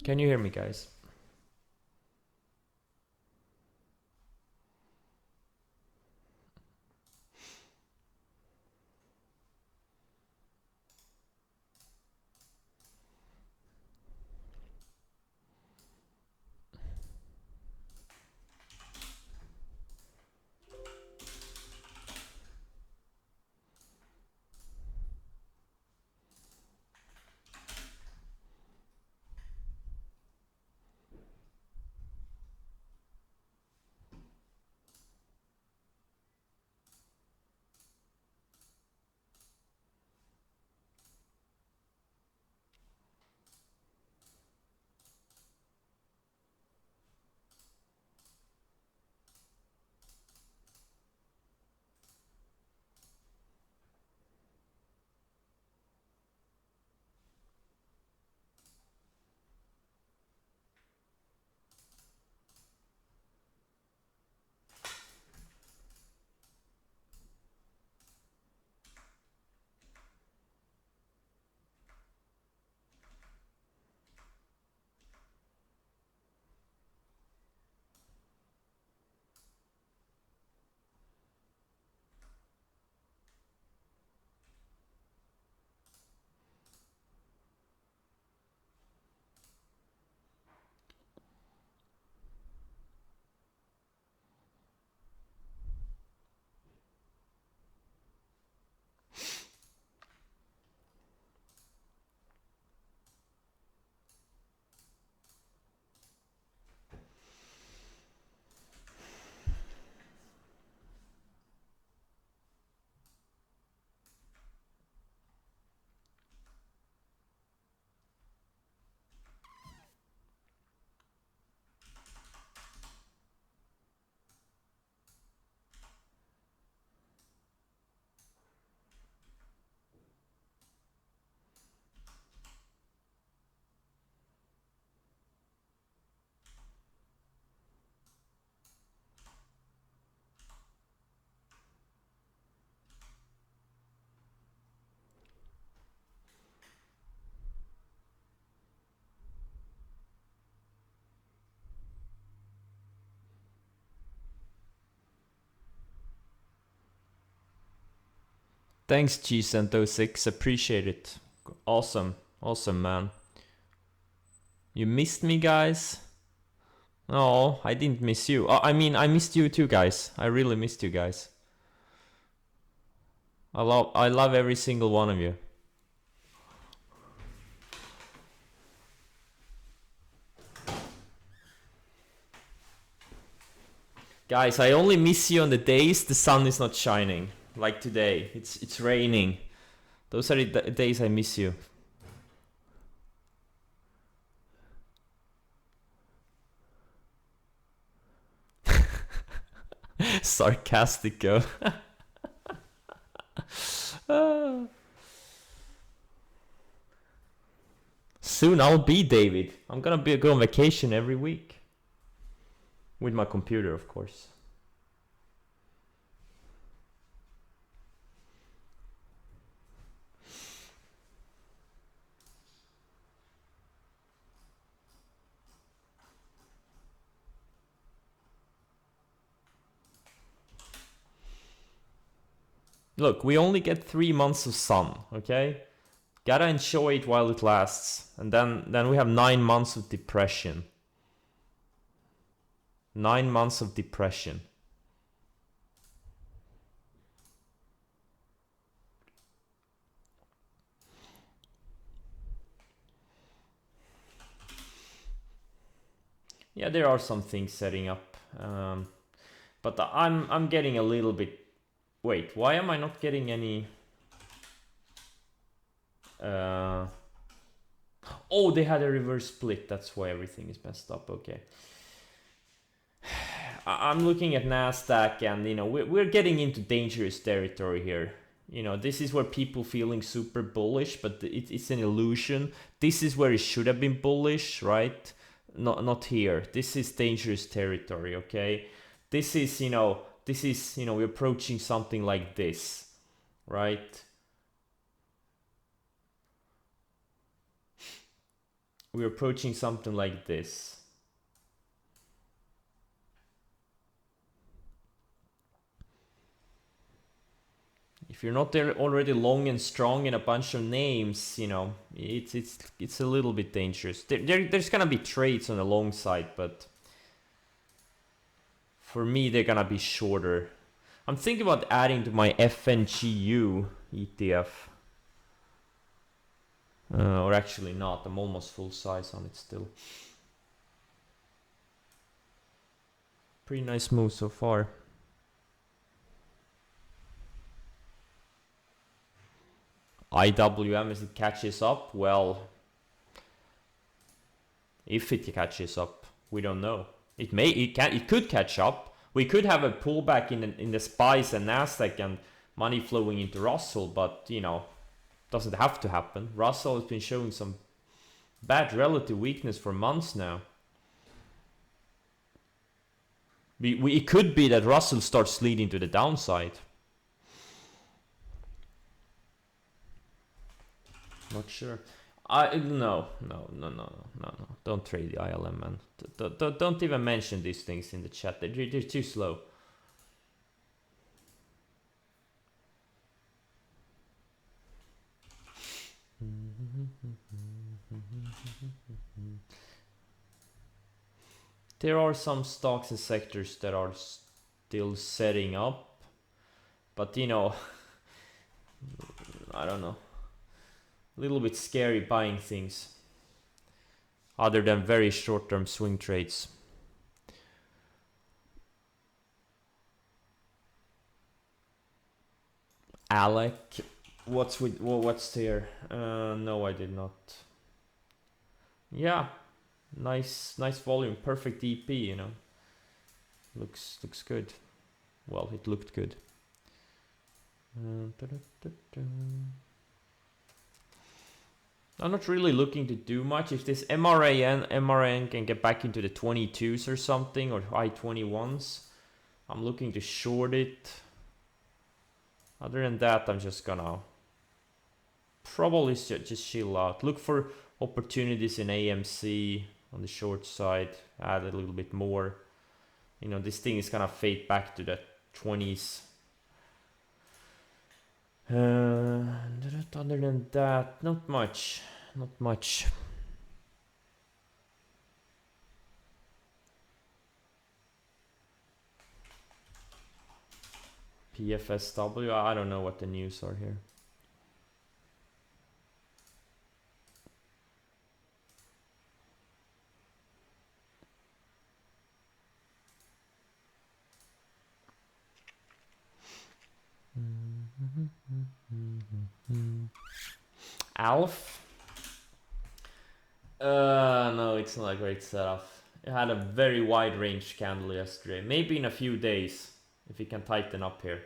Can you hear me, guys? Thanks, G-Cento6. Appreciate it. Awesome. Awesome, man. You missed me, guys? No, I didn't miss you. I mean, I missed you too, guys. I really missed you guys. I love every single one of you. Guys, I only miss you on the days the sun is not shining. Like today. It's raining. Those are the days I miss you. Sarcastic go. Soon I'll be David. I'm gonna go on vacation every week. With my computer, of course. Look, we only get 3 months of sun, okay? Gotta enjoy it while it lasts. And then we have 9 months of depression. 9 months of depression. Yeah, there are some things setting up. But I'm getting a little bit... Wait, why am I not getting any... Oh, they had a reverse split. That's why everything is messed up. Okay. I'm looking at NASDAQ and, you know, we're getting into dangerous territory here. You know, this is where people feeling super bullish, but it's an illusion. This is where it should have been bullish, right? Not here. This is dangerous territory, okay? This is, you know, we're approaching something like this, right? we're approaching something like this. If you're not there already long and strong in a bunch of names, you know, it's a little bit dangerous. There's gonna be trades on the long side, but for me they're gonna be shorter. I'm thinking about adding to my FNGU ETF. Or actually not, I'm almost full size on it still. Pretty nice move so far. IWM, as it catches up, well, if it catches up, we don't know. It could catch up. We could have a pullback in the SPYs and Nasdaq and money flowing into Russell, but you know, doesn't have to happen. Russell has been showing some bad relative weakness for months now. It could be that Russell starts leading to the downside. Not sure. No. Don't trade the ILM, man. Don't even mention these things in the chat. They're too slow. There are some stocks and sectors that are still setting up, but you know, I don't know. A little bit scary buying things other than very short-term swing trades. Alec, what's there? No, I did not. Yeah, nice volume, perfect EP, you know. Looks good. Well, it looked good. I'm not really looking to do much. If this MRN can get back into the 22s or something, or high 21s, I'm looking to short it. Other than that, I'm just gonna probably just chill out. Look for opportunities in AMC on the short side. Add a little bit more. You know, this thing is gonna fade back to the 20s. Other than that, not much. PFSW, I don't know what the news are here. Alf? No, it's not a great setup. It had a very wide range candle yesterday. Maybe in a few days, if we can tighten up here.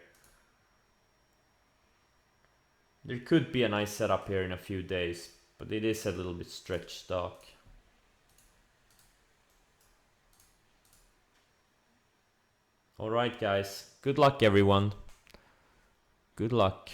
There could be a nice setup here in a few days, but it is a little bit stretched stock. Alright guys, good luck everyone. Good luck.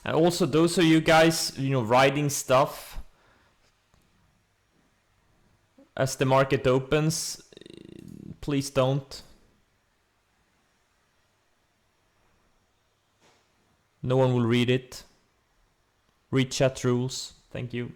And also those of you guys, you know, writing stuff as the market opens, please don't. No one will read it. Read chat rules. Thank you.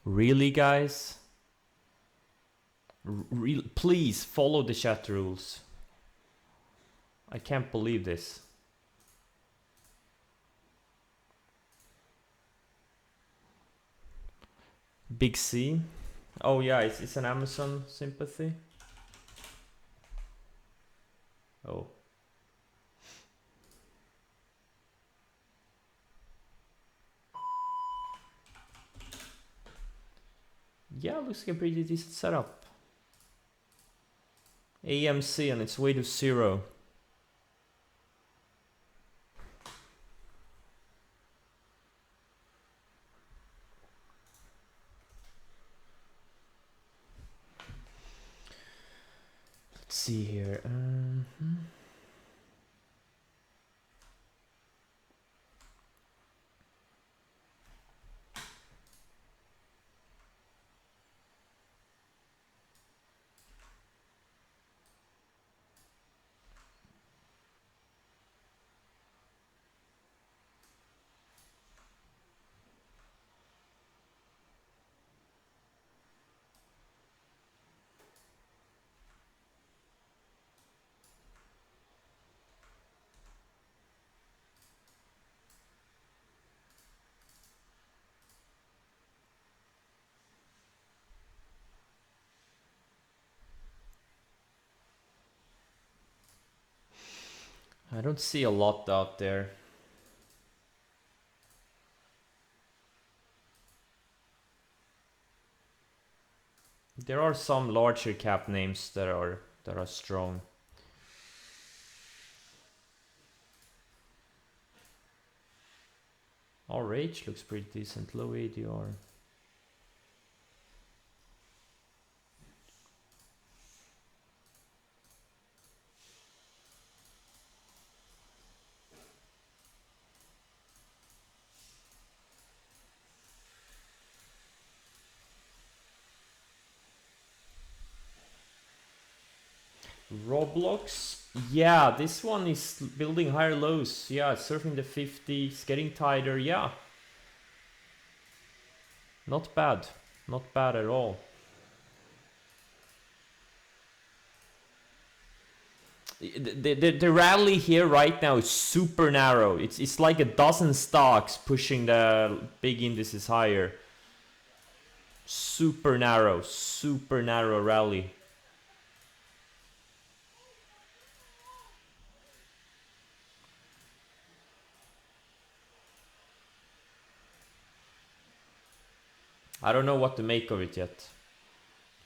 Really, guys? Please follow the chat rules. I can't believe this. Big C. Oh yeah, it's an Amazon sympathy. Oh. Yeah, looks like a pretty decent setup. AMC on its way to 0. Let's see here. I don't see a lot out there. There are some larger cap names that are strong. RH looks pretty decent, low ADR. Roblox, yeah, this one is building higher lows. Yeah, surfing the 50, it's getting tighter. Yeah, not bad, not bad at all. The rally here right now is super narrow. It's like a dozen stocks pushing the big indices higher. Super narrow rally. I don't know what to make of it yet.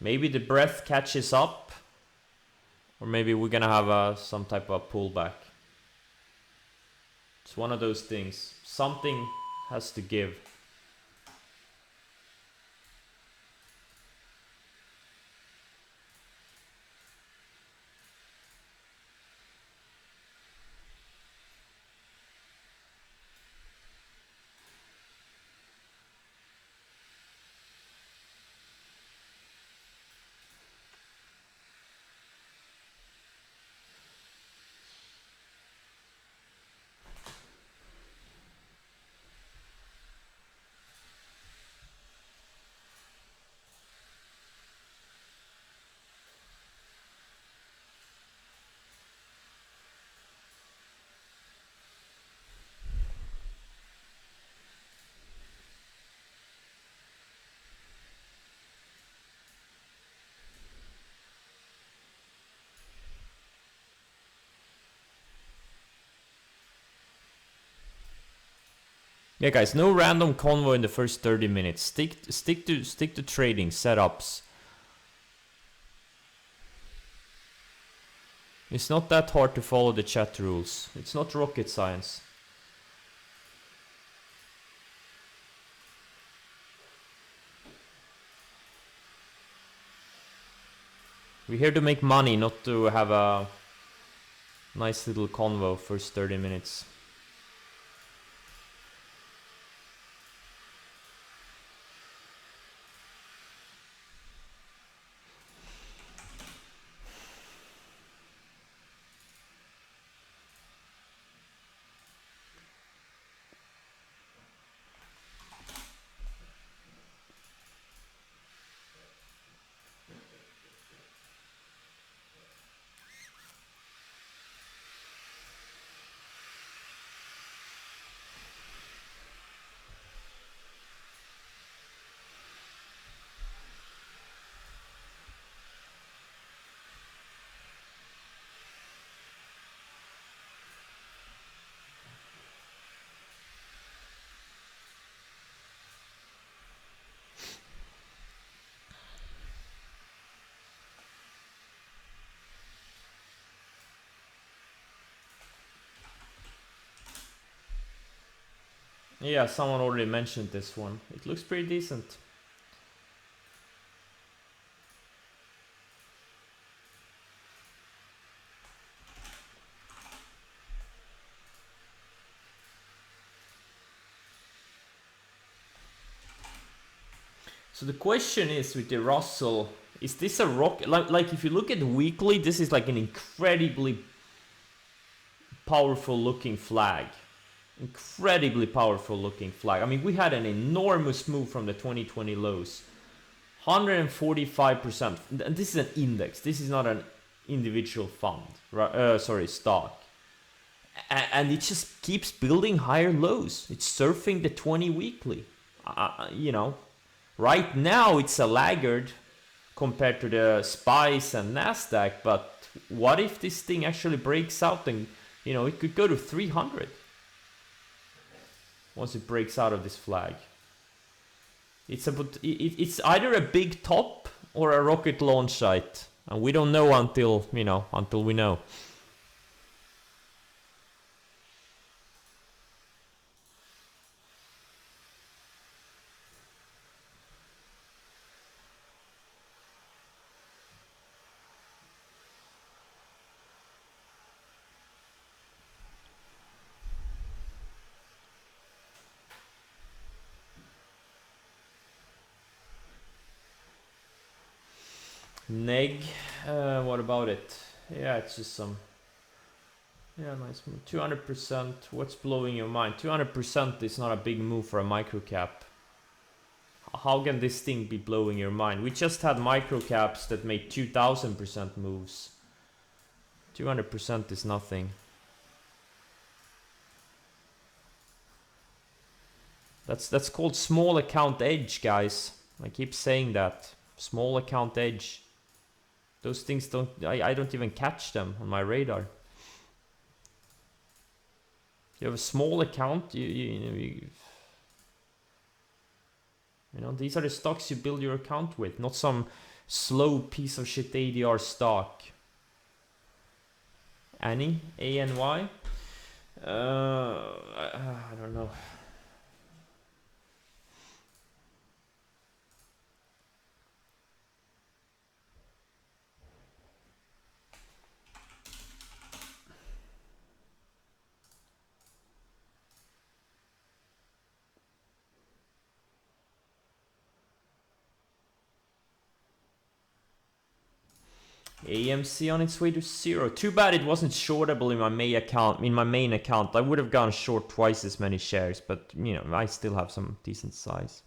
Maybe the breath catches up, or maybe we're gonna have some type of pullback. It's one of those things. Something has to give. Yeah, guys, no random convo in the first 30 minutes. Stick to trading setups. It's not that hard to follow the chat rules. It's not rocket science. We're here to make money, not to have a nice little convo first 30 minutes. Yeah, someone already mentioned this one. It looks pretty decent. So the question is with the Russell, is this a rock? Like if you look at the weekly, this is like an incredibly powerful looking flag. Incredibly powerful looking flag. I mean, we had an enormous move from the 2020 lows. 145%. And this is an index. This is not an individual fund. Stock. And it just keeps building higher lows. It's surfing the 20 weekly. You know, right now it's a laggard compared to the SPYs and NASDAQ. But what if this thing actually breaks out and, you know, it could go to 300 once it breaks out of this flag. It's either a big top or a rocket launch site, and we don't know until we know. Neg, what about it? Yeah, it's just some. Yeah, nice move. 200%. What's blowing your mind? 200% is not a big move for a micro cap. How can this thing be blowing your mind? We just had micro caps that made 2000% moves. 200% is nothing. That's called small account edge, guys. I keep saying that. Small account edge. Those things I don't even catch them on my radar. You have a small account, you You know, these are the stocks you build your account with, not some slow piece of shit ADR stock. Annie, ANY. I don't know. AMC on its way to 0. Too bad it wasn't shortable in my main account. I would have gone short twice as many shares, but you know, I still have some decent size.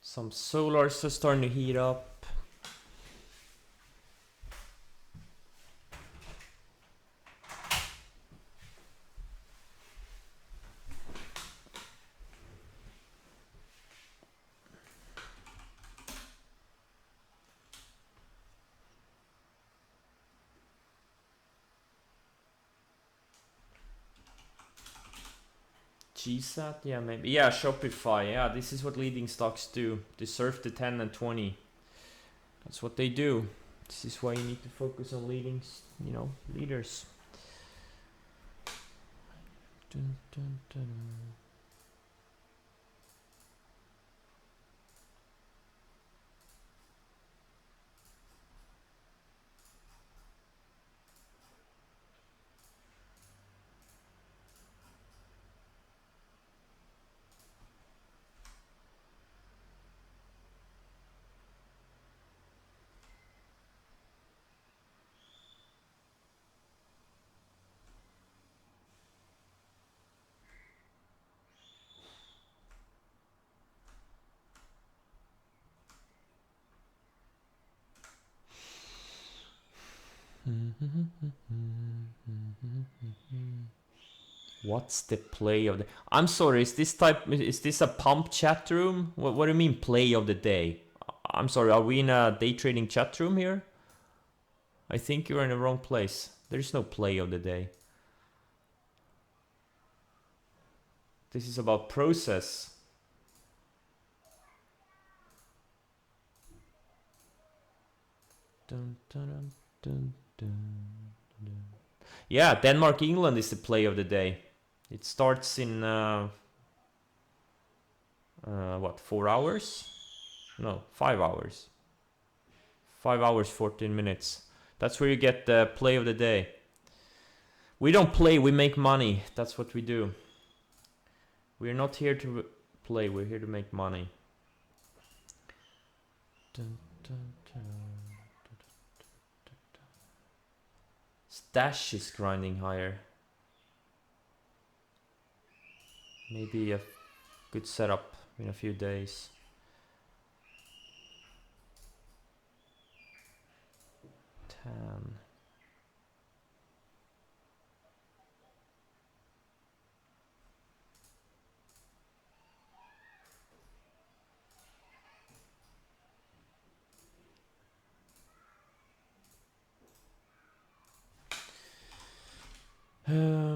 Some solars are starting to heat up. GSAT, yeah, maybe. Yeah, Shopify, yeah, this is what leading stocks do. They surf the 10 and 20. That's what they do. This is why you need to focus on leading, you know, leaders. Dun, dun, dun. What's the play of the... I'm sorry, is this a pump chat room? What do you mean play of the day? I'm sorry, are we in a day trading chat room here? I think you're in the wrong place. There's no play of the day. This is about process. Dun, dun, dun, dun, dun. Yeah, Denmark, England is the play of the day. It starts in what, 4 hours? No, 5 hours. 5 hours, 14 minutes. That's where you get the play of the day. We don't play, we make money. That's what we do. We're not here to play, we're here to make money. Dun, dun, dun. Stash is grinding higher. Maybe a good setup in a few days. Tan. Hmm.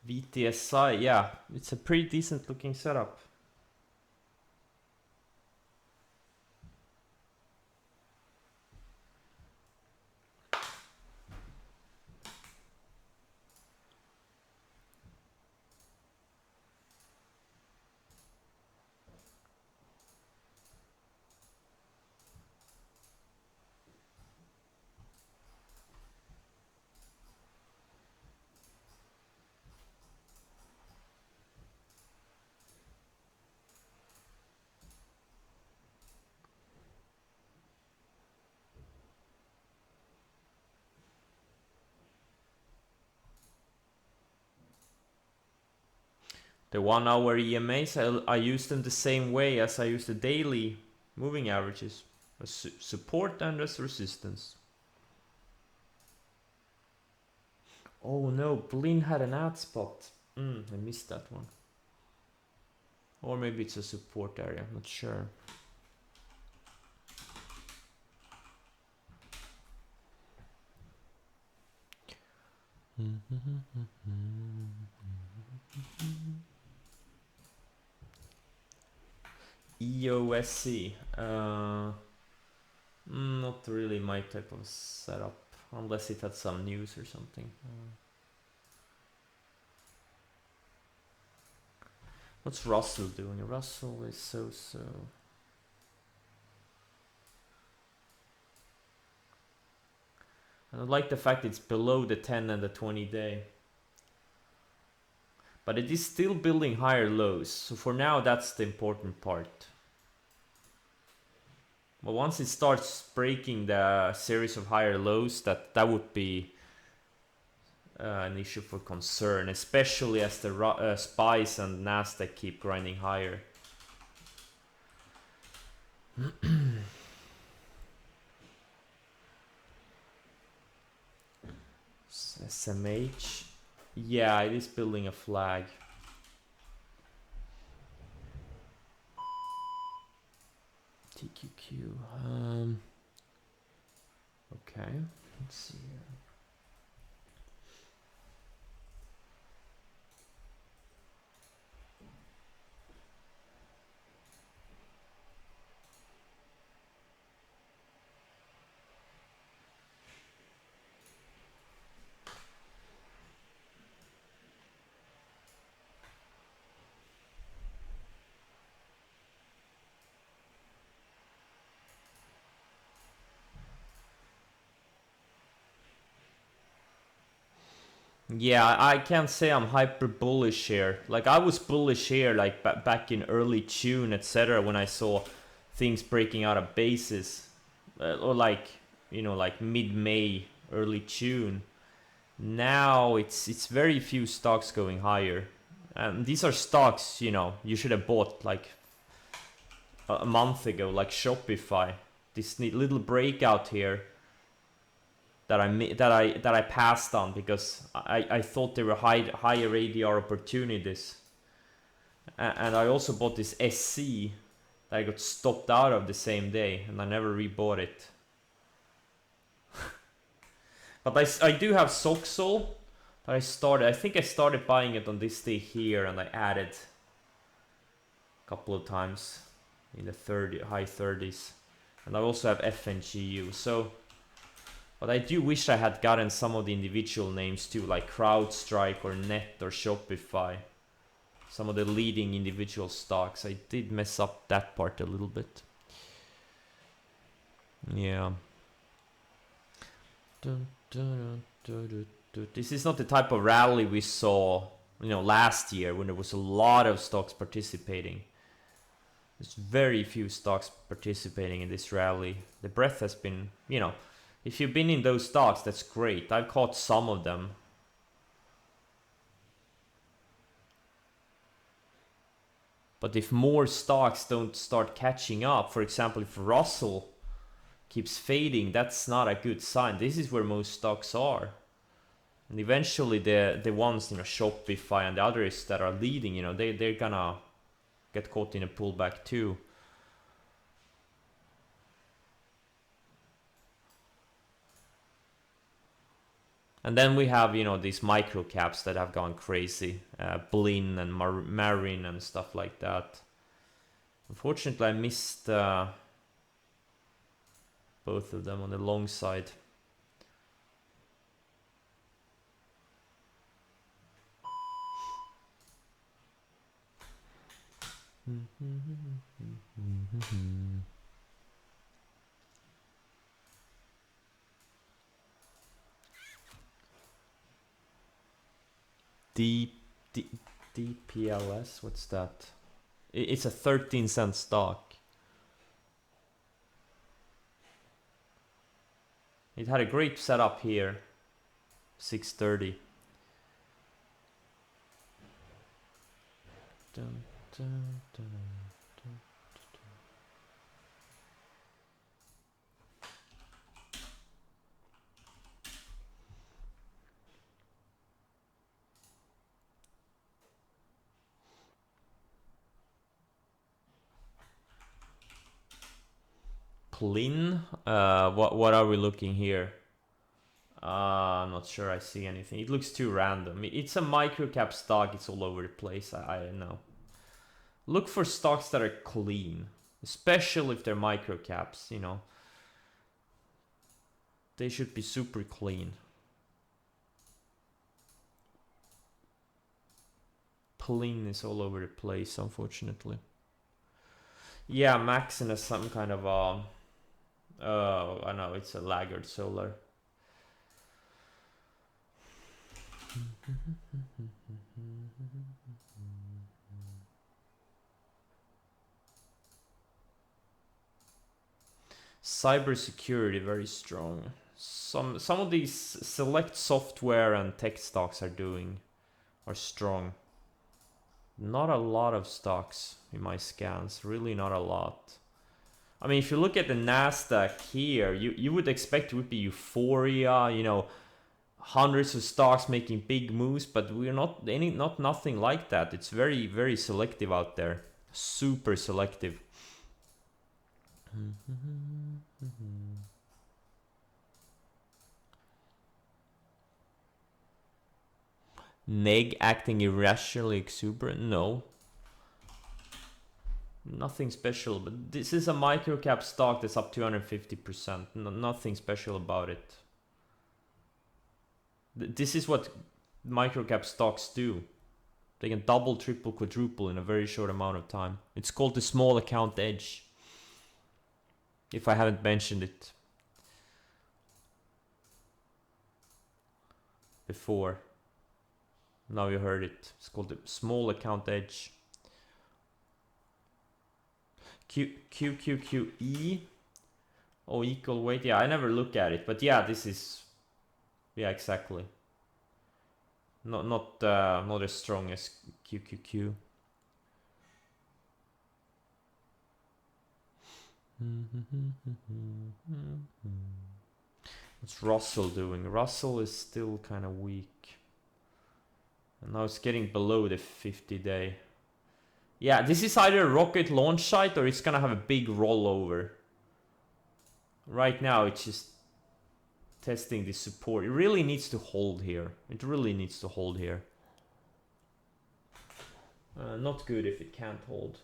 VTSI, yeah, it's a pretty decent looking setup. The 1 hour EMAs, I use them the same way as I use the daily moving averages. As support and as resistance. Oh no, Blin had an ad spot. I missed that one. Or maybe it's a support area, I'm not sure. EOSC. Not really my type of setup, unless it had some news or something. What's Russell doing? Russell is so. And I like the fact it's below the 10 and the 20 day. But it is still building higher lows. So for now, that's the important part. But once it starts breaking the series of higher lows, that would be an issue for concern, especially as the SPYs and Nasdaq keep grinding higher. SMH, yeah, it is building a flag. TQQ, okay, let's see here. Yeah, I can't say I'm hyper bullish here. Like I was bullish here like back in early June, etc. when I saw things breaking out of bases. Or like, you know, like mid-May, early June. Now it's very few stocks going higher. And these are stocks, you know, you should have bought like a month ago, like Shopify. This little breakout here that I passed on because I thought there were higher ADR opportunities, and I also bought this SC that I got stopped out of the same day, and I never rebought it. But I do have Soxol that I think I started buying it on this day here, and I added a couple of times in the high 30s, and I also have FNGU. So. But I do wish I had gotten some of the individual names too, like CrowdStrike or Net or Shopify. Some of the leading individual stocks. I did mess up that part a little bit. Yeah. This is not the type of rally we saw, you know, last year when there was a lot of stocks participating. There's very few stocks participating in this rally. The breadth has been, you know, if you've been in those stocks, that's great. I've caught some of them. But if more stocks don't start catching up, for example, if Russell keeps fading, that's not a good sign. This is where most stocks are. And eventually the ones, you know, Shopify and the others that are leading, you know, they're gonna get caught in a pullback too. And then we have, you know, these micro caps that have gone crazy, Blinn and Marin and stuff like that. Unfortunately, I missed both of them on the long side. DPLS, what's that? It's a 13-cent stock. It had a great setup here, 630. Dun, dun, dun, dun. Plin, what are we looking here? I'm not sure I see anything. It looks too random. It's a microcap stock. It's all over the place. I know. Look for stocks that are clean, especially if they're microcaps. You know, they should be super clean. Plin is all over the place, unfortunately. Yeah, Maxon has some kind of I know it's a laggard solar. Cybersecurity very strong. Some of these select software and tech stocks are strong. Not a lot of stocks in my scans, really not a lot. I mean, if you look at the Nasdaq here, you would expect it would be euphoria, you know, hundreds of stocks making big moves, but we're not nothing like that. It's very, very selective out there. Super selective. Neg acting irrationally exuberant? No. Nothing special, but this is a microcap stock that's up 250%. Nothing special about it. This is what microcap stocks do. They can double, triple, quadruple in a very short amount of time. It's called the small account edge. If I haven't mentioned it before. Now you heard it. It's called the small account edge. QQQE. Oh, equal weight. Yeah, I never look at it, but yeah, this is. Yeah, exactly. Not as strong as QQQ. What's Russell doing? Russell is still kind of weak. And now it's getting below the 50-day. Yeah, this is either a rocket launch site or it's gonna have a big rollover. Right now it's just testing the support. It really needs to hold here. It really needs to hold here. Not good if it can't hold.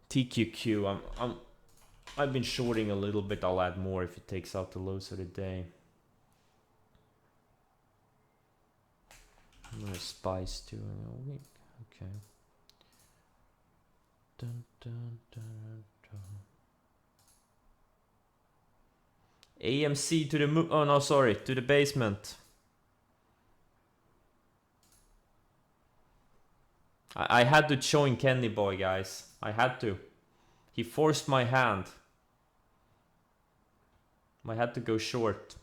TQQ, I've been shorting a little bit. I'll add more if it takes out the lows of the day. I'm gonna spice too in a week. Okay. Dun, dun, dun, dun. AMC to the moon. Oh no, sorry, to the basement. I had to join Kenny Boy, guys. I had to. He forced my hand. I had to go short.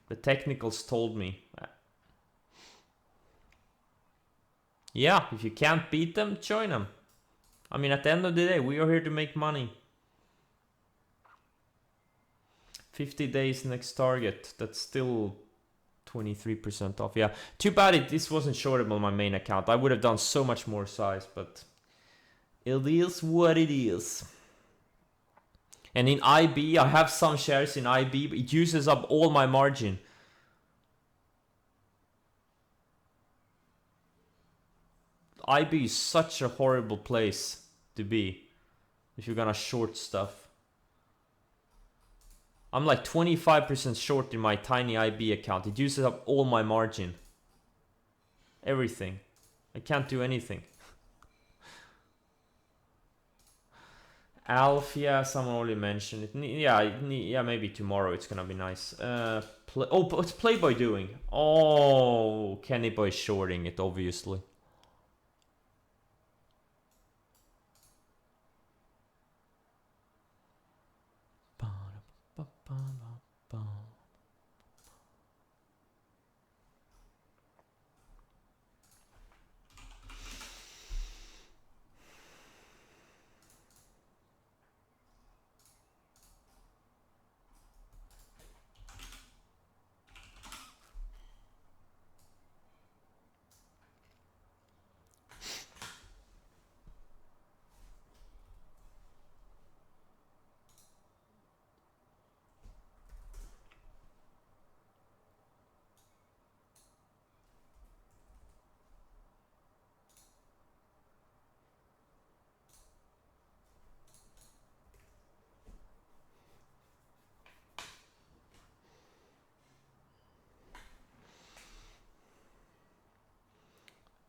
The technicals told me. Yeah, if you can't beat them, join them. I mean, at the end of the day, we are here to make money. 50 days next target. That's still 23% off. Yeah, too bad this wasn't shortable on my main account. I would have done so much more size, but it is what it is. And in IB, I have some shares in IB, but it uses up all my margin. IB is such a horrible place to be if you're gonna short stuff. I'm like 25% short in my tiny IB account. It uses up all my margin. Everything. I can't do anything. Alf, yeah, someone already mentioned it. Yeah, maybe tomorrow it's gonna be nice. What's Playboy doing? Oh, Kenny Boy shorting it, obviously.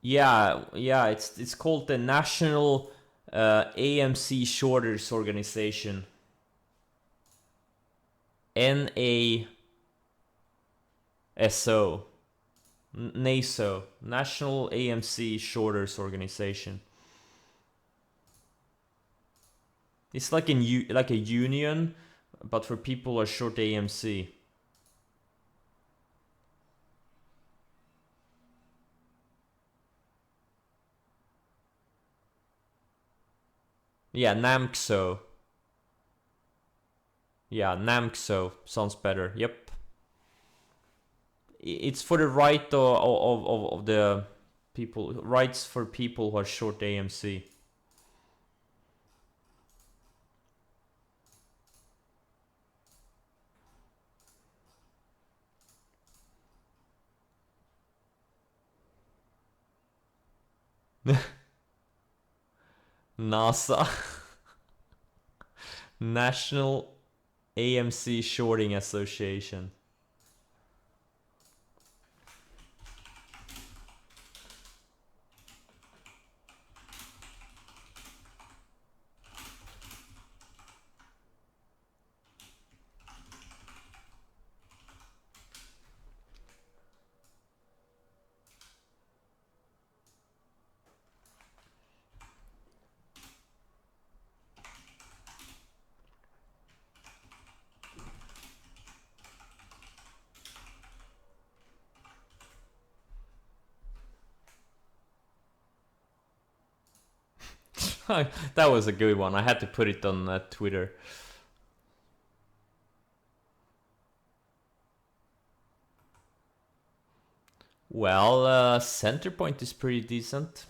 Yeah, it's called the National AMC Shorters Organization. NASO. NASO. National AMC Shorters Organization. It's like a union, but for people who are short AMC. Yeah, NAMCSO. Yeah, NAMCSO sounds better. Yep. It's for the right of the people, rights for people who are short AMC. NASA. National AMC Shorting Association. That was a good one. I had to put it on Twitter. Well, Centerpoint is pretty decent.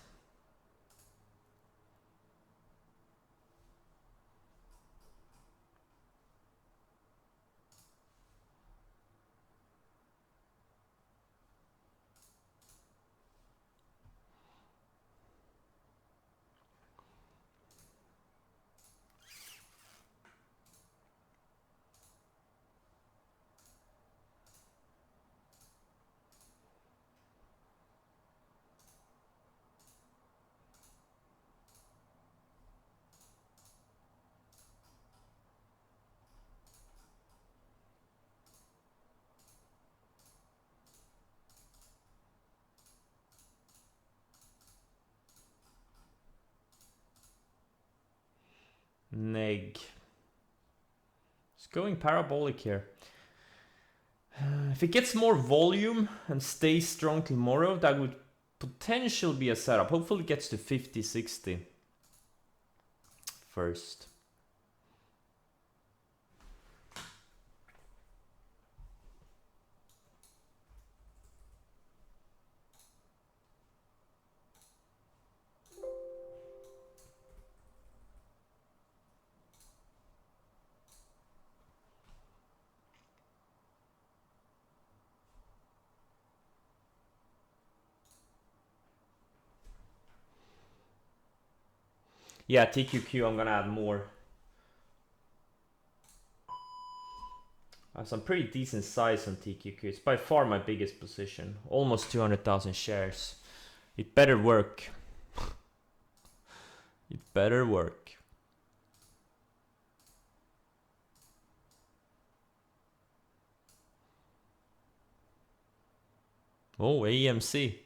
Neg. It's going parabolic here. If it gets more volume and stays strong tomorrow, that would potentially be a setup. Hopefully it gets to 50, 60 first. Yeah, TQQ, I'm gonna add more. I have some pretty decent size on TQQ. It's by far my biggest position. Almost 200,000 shares. It better work. It better work. Oh, AMC.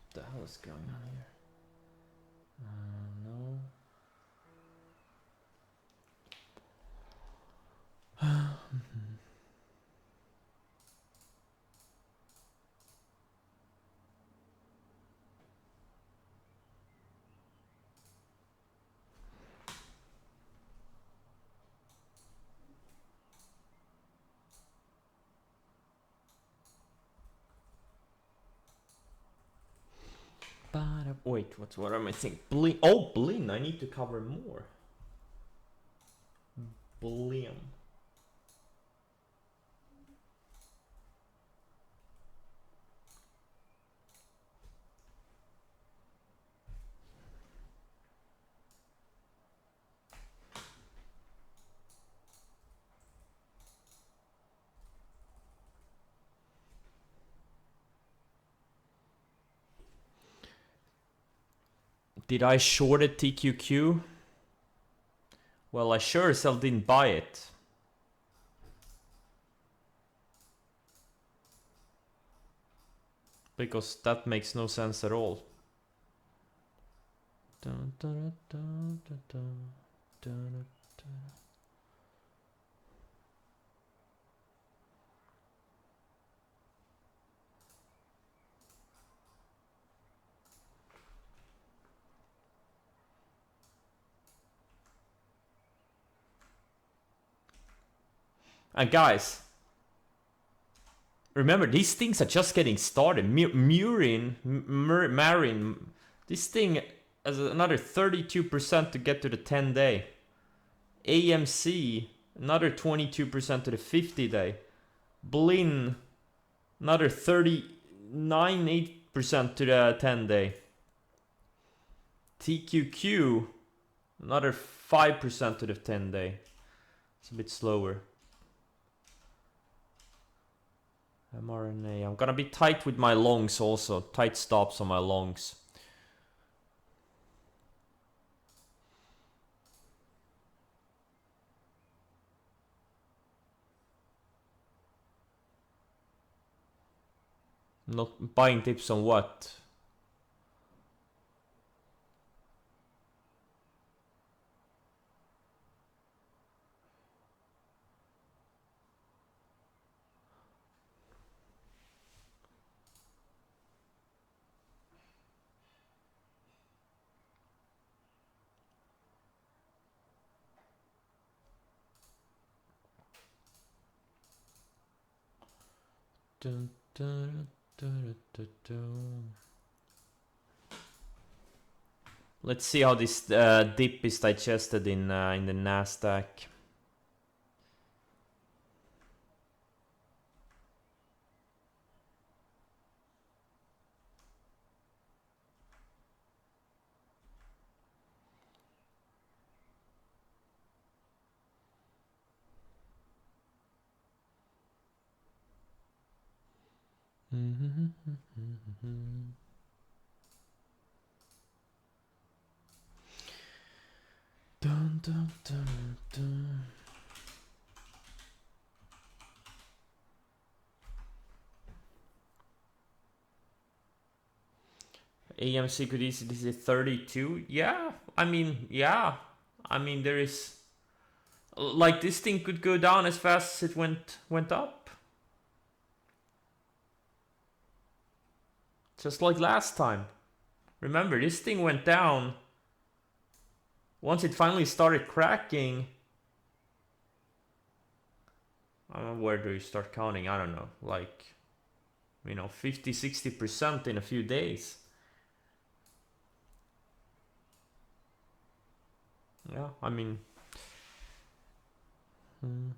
What the hell is going on here? No. Wait, what am I thinking? Blin. Oh, Blin. I need to cover more. Blin. Did I short it TQQ? Well, I sure as hell didn't buy it. Because that makes no sense at all. Dun, dun, dun, dun, dun, dun, dun. And guys, remember, these things are just getting started. Marin, this thing has another 32% to get to the 10-day. AMC, another 22% to the 50-day. Blin, another 39.8% to the 10-day. TQQ, another 5% to the 10-day. It's a bit slower. mRNA. I'm gonna be tight with my longs also. Tight stops on my longs. Not buying tips on what? Dun, dun, dun, dun, dun. Let's see how this dip is digested in the Nasdaq. Dun, dun, dun, dun. AMC could easily say 32. Yeah, I mean, there is, like, this thing could go down as fast as it went up. Just like last time. Remember, this thing went down. Once it finally started cracking, I don't know, where do you start counting? I don't know, like, 50-60% in a few days. Yeah, I mean, dun,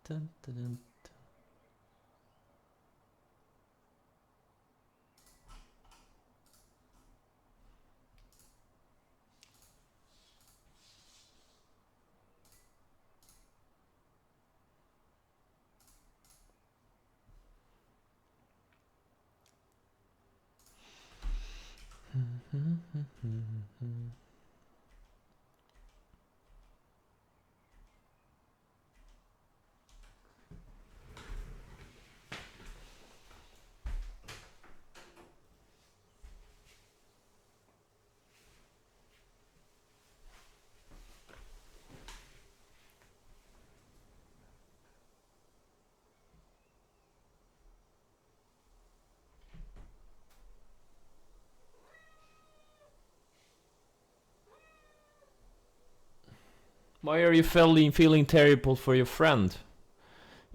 dun, dun, dun. Why are you feeling terrible for your friend?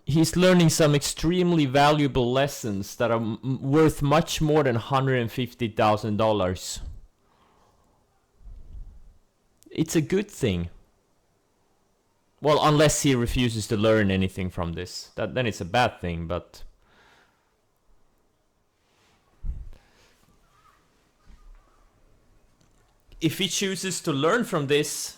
He's learning some extremely valuable lessons that are worth much more than $150,000. It's a good thing. Well, unless he refuses to learn anything from this. Then it's a bad thing, but if he chooses to learn from this,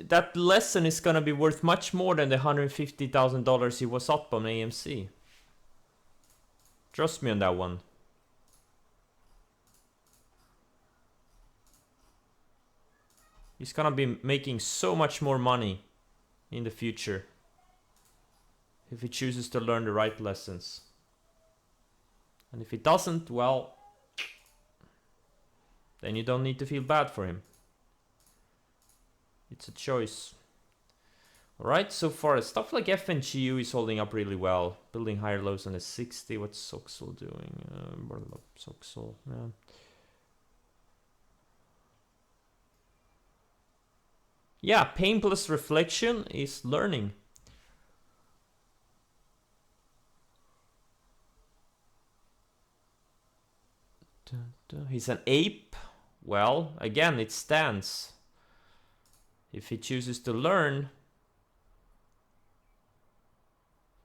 that lesson is gonna be worth much more than the $150,000 he was up on AMC. Trust me on that one. He's gonna be making so much more money in the future if he chooses to learn the right lessons. And if he doesn't, well, then you don't need to feel bad for him. It's a choice. Alright, so far stuff like FNGU is holding up really well. Building higher lows on the 60. What's Soxel doing? Soxel, yeah. Yeah, pain plus reflection is learning. He's an ape. Well, again, it stands. If he chooses to learn,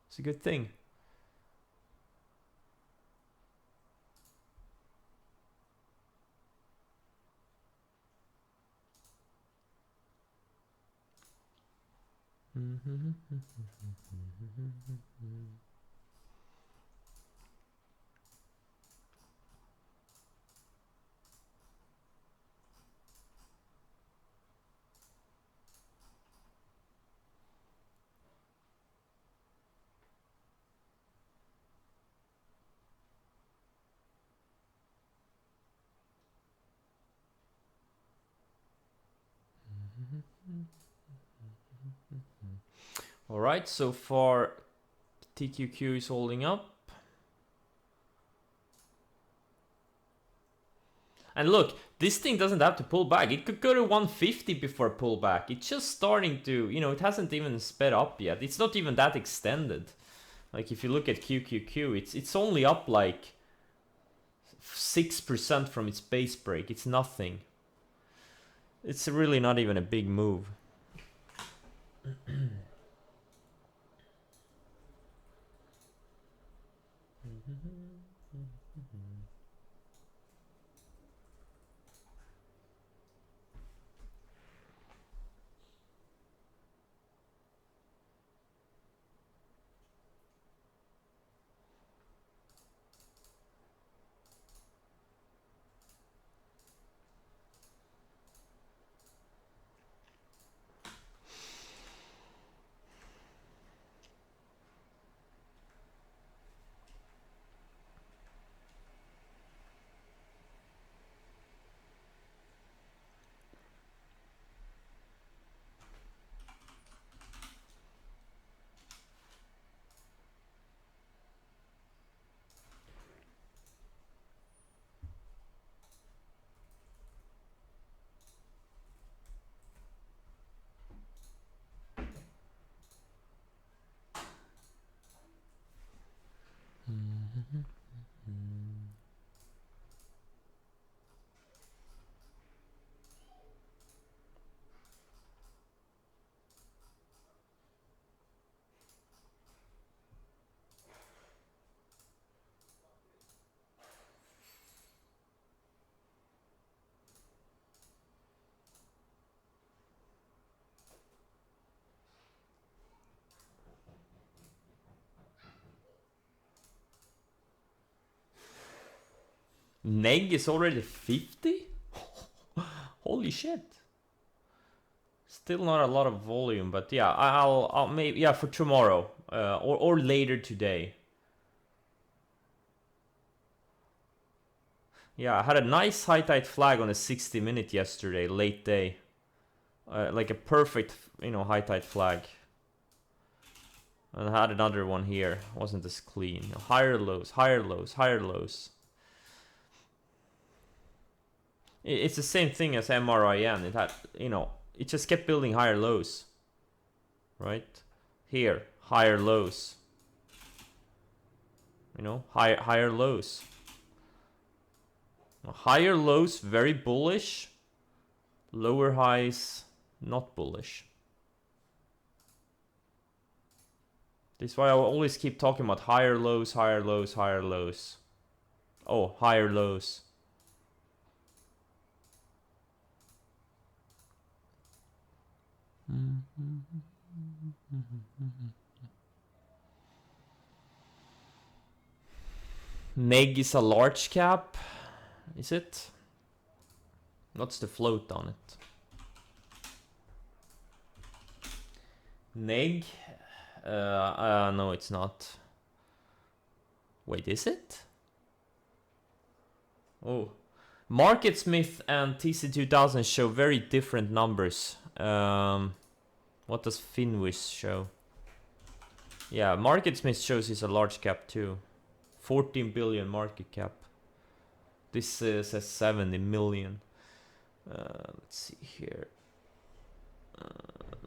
it's a good thing. All right, so far TQQ is holding up. And look, this thing doesn't have to pull back. It could go to 150 before pullback. It's just starting to, you know, it hasn't even sped up yet. It's not even that extended. Like if you look at QQQ, it's only up like 6% from its base break. It's nothing. It's really not even a big move. Neg is already 50? Holy shit. Still not a lot of volume, but yeah, I'll maybe, yeah, for tomorrow, or later today. Yeah, I had a nice high tide flag on a 60-minute yesterday, late day. Like a perfect, you know, high tide flag. And I had another one here. Wasn't as clean. You know, higher lows, higher lows, higher lows. It's the same thing as MRIN. It had, you know, it just kept building higher lows. Right? Here, higher lows. You know, higher lows. Higher lows, very bullish. Lower highs, not bullish. This is why I always keep talking about higher lows, higher lows, higher lows. Oh, higher lows. Neg is a large cap, is it? What's the float on it? Neg? No, it's not. Wait, is it? Oh. MarketSmith and TC2000 show very different numbers. What does Finwiz show? Yeah, MarketSmith shows he's a large cap too. 14 billion market cap. This says 70 million. Let's see here.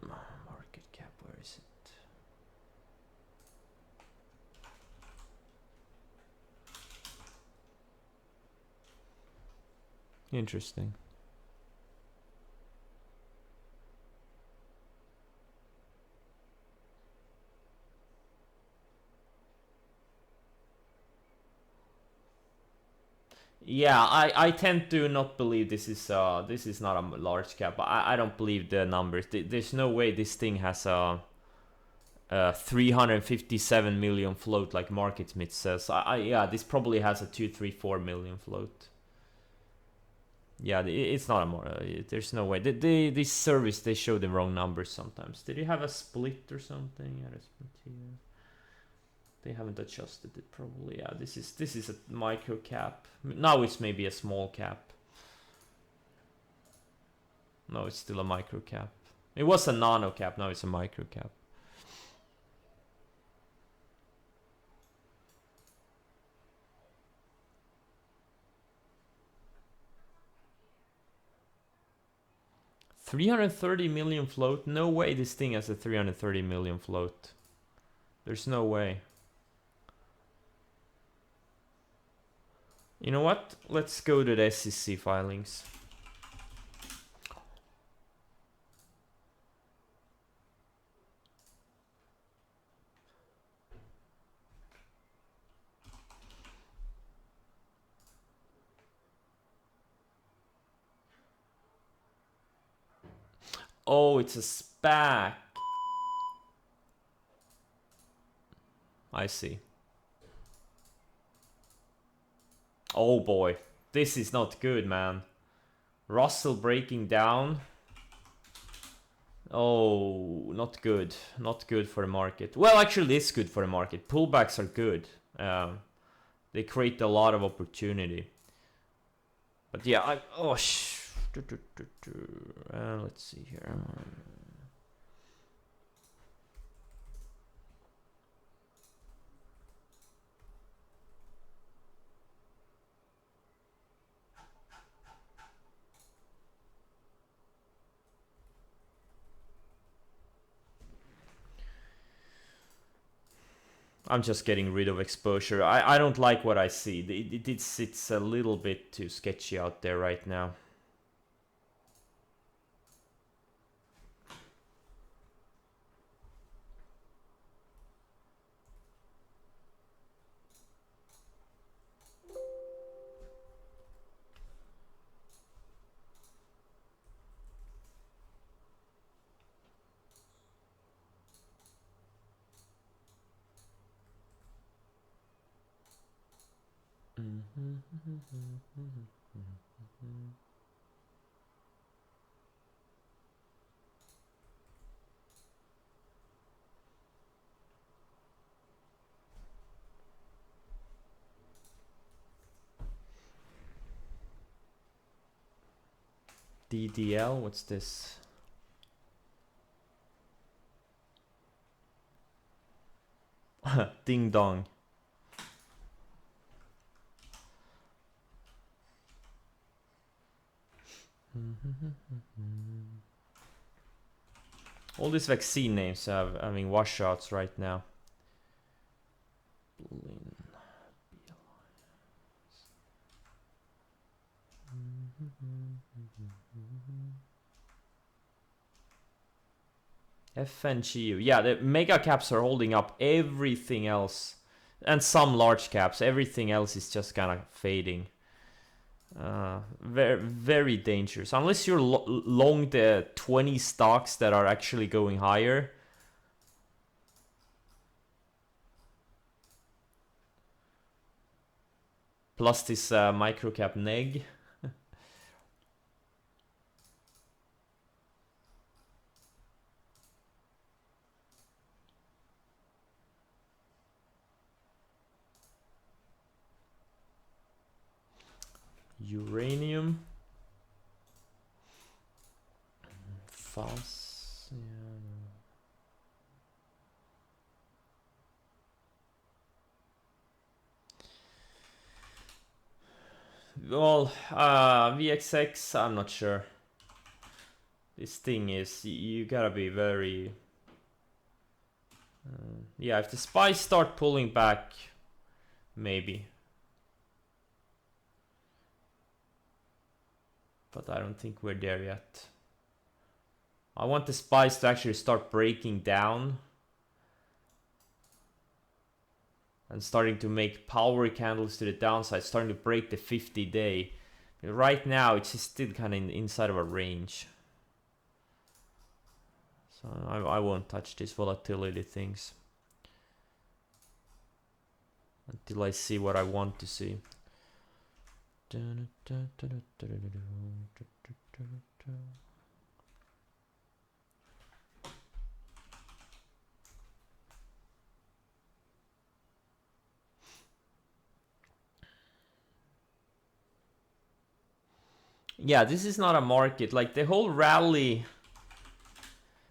Market cap, where is it? Interesting. Yeah, I tend to not believe this is not a large cap. I don't believe the numbers. There's no way this thing has a 357 million float like MarketSmith says. Yeah, this probably has a 234 million float. Yeah, it's not a more. There's no way. This service, they show the wrong numbers sometimes. Did you have a split or something? Yeah, they haven't adjusted it probably. Yeah, this is a micro cap. Now it's maybe a small cap. No, it's still a micro cap. It was a nano cap, now it's a micro cap. $330 million float? No way this thing has a 330 million float. There's no way. You know what? Let's go to the SEC filings. Oh, it's a SPAC. I see. Oh boy, this is not good, man. Russell breaking down. Oh, not good. Not good for the market. Well, actually, it's good for the market. Pullbacks are good. They create a lot of opportunity. But yeah, let's see here. I'm just getting rid of exposure. I don't like what I see. It's a little bit too sketchy out there right now. DDL, what's this? Ding dong. All these vaccine names are having washouts right now. FNGU. Yeah, the mega caps are holding up. Everything else, and some large caps, everything else is just kind of fading. Very, very dangerous. Unless you're long the 20 stocks that are actually going higher. Plus this microcap neg. Uranium. False. Yeah. Well, VXX, I'm not sure. This thing is, you gotta be very... yeah, if the spies start pulling back, maybe. But I don't think we're there yet. I want the spies to actually start breaking down. And starting to make power candles to the downside, starting to break the 50-day. Right now, it's just still kind of inside of a range. So I won't touch these volatility things until I see what I want to see. Yeah, this is not a market. Like the whole rally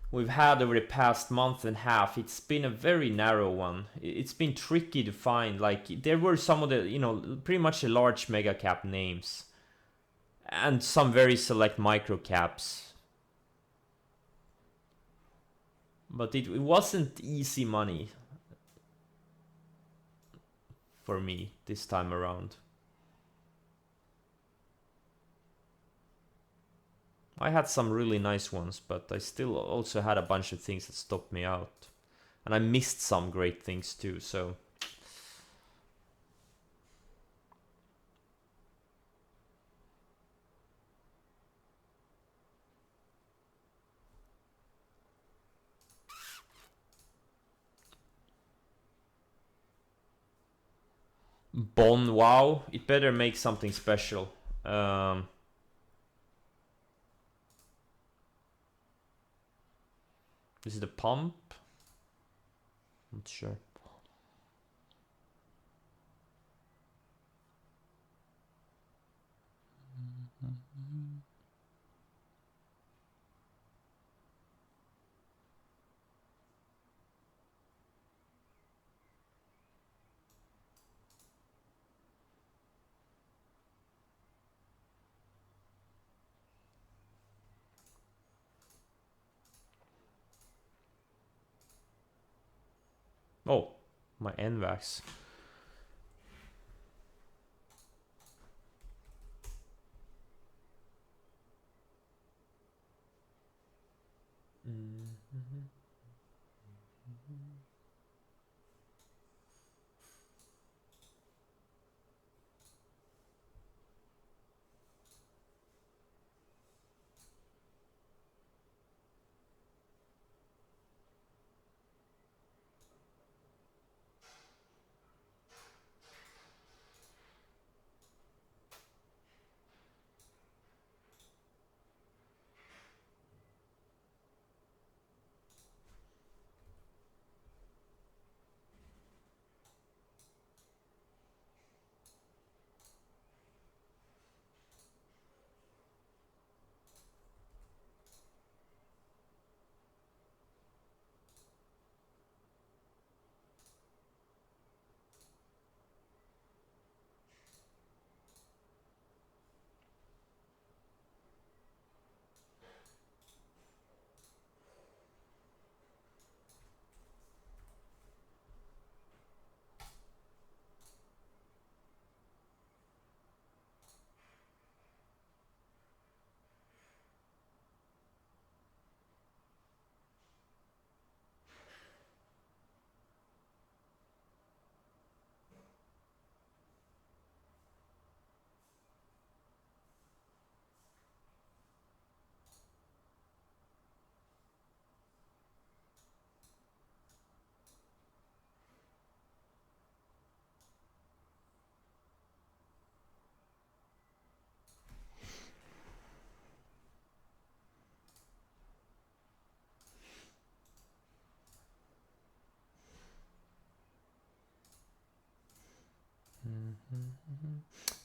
we've had over the past month and a half, it's been a very narrow one. It's been tricky to find. Like there were some of the, you know, pretty much the large mega cap names and some very select micro caps. But it wasn't easy money for me this time around. I had some really nice ones, but I still also had a bunch of things that stopped me out. And I missed some great things too, so... Bon, wow, it better make something special. Is it a pump? Not sure. Oh, my NVAX.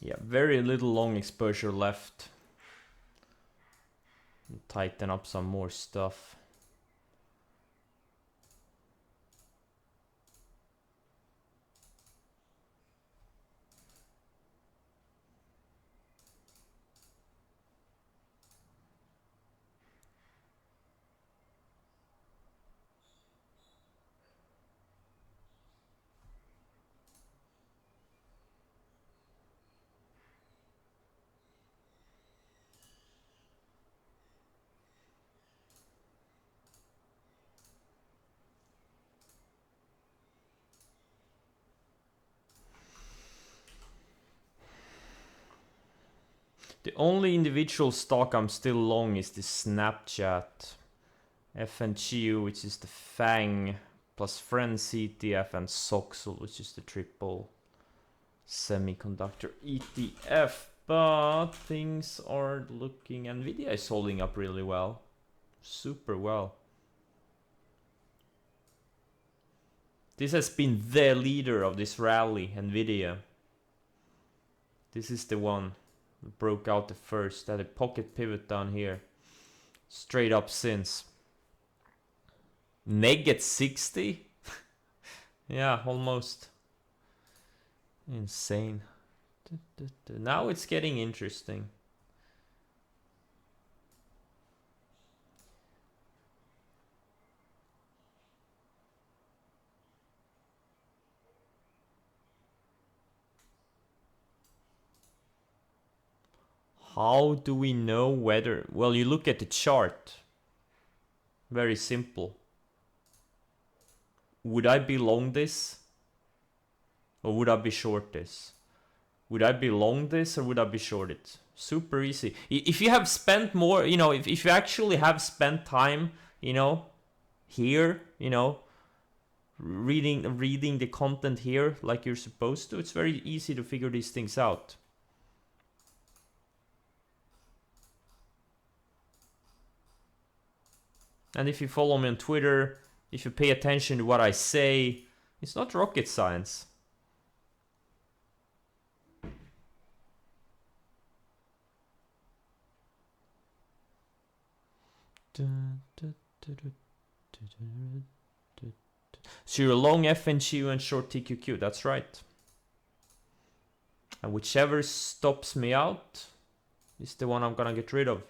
Yeah, very little long exposure left. Tighten up some more stuff. The only individual stock I'm still long is the Snapchat, FNGU, which is the FANG, plus Friend CTF, and Soxel, which is the triple semiconductor ETF. But things are looking, Nvidia is holding up really well, super well. This has been the leader of this rally, Nvidia. This is the one that broke out the first, had a pocket pivot down here, straight up since. Negative 60? Yeah, almost. Insane. Now it's getting interesting. How do we know whether... Well, you look at the chart. Very simple. Would I be long this? Or would I be short this? Would I be long this or would I be short it? Super easy. If you have spent more, you know, if you actually have spent time, you know, here, you know, reading the content here like you're supposed to, it's very easy to figure these things out. And if you follow me on Twitter, if you pay attention to what I say, it's not rocket science. So you're long FNGU and short TQQ, that's right. And whichever stops me out is the one I'm gonna get rid of.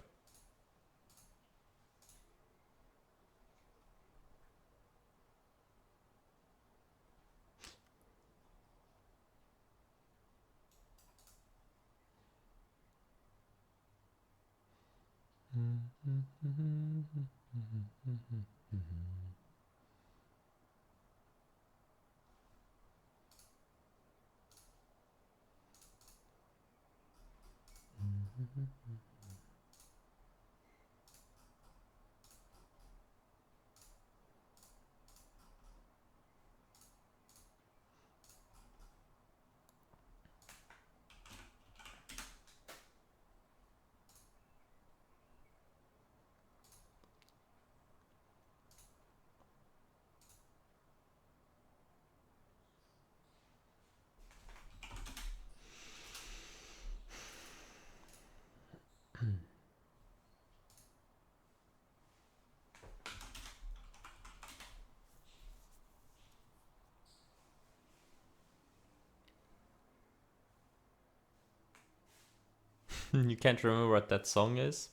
You can't remember what that song is?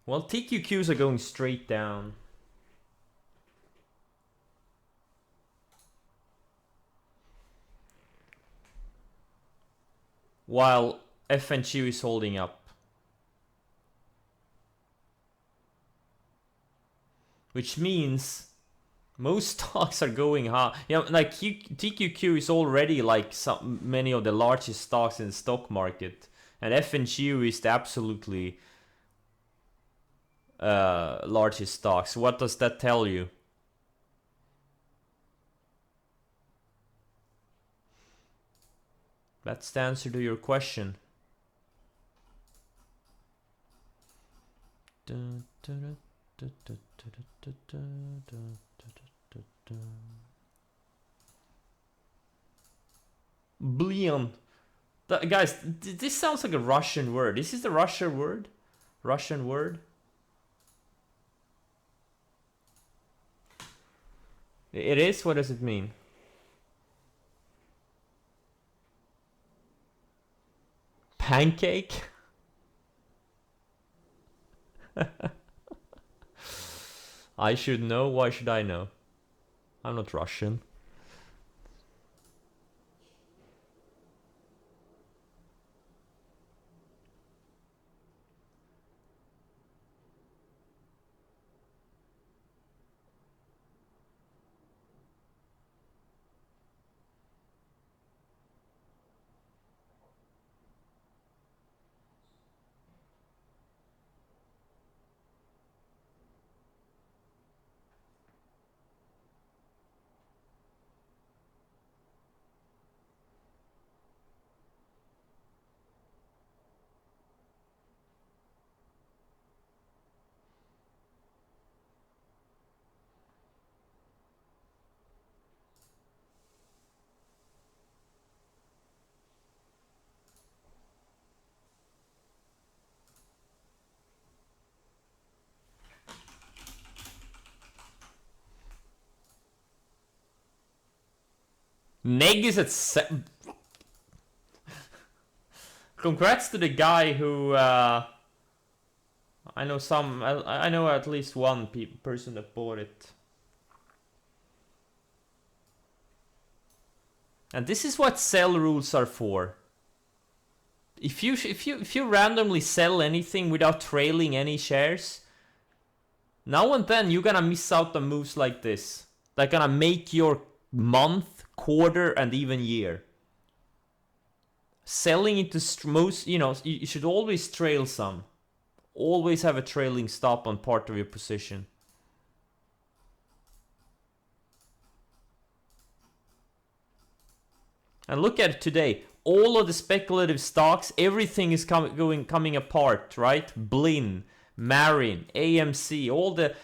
Well, TQQs are going straight down. While FNGU is holding up. Which means most stocks are going high. Yeah, like TQQ is already like many of the largest stocks in the stock market. And FNGU is the absolutely largest stocks. What does that tell you? That's the answer to your question. Blion. Guys, this sounds like a Russian word. This is the Russian word? Russian word? It is? What does it mean? Pancake? I should know. Why should I know? I'm not Russian. Neg is at 7. Congrats to the guy who I know I know at least one person that bought it. And this is what sell rules are for. If you randomly sell anything without trailing any shares, now and then you're gonna miss out on moves like this. They're gonna make your month, quarter, and even year. Selling into most, you should always trail some. Always have a trailing stop on part of your position. And look at it today. All of the speculative stocks, everything is coming apart, right? Blinn, Marin, AMC, all the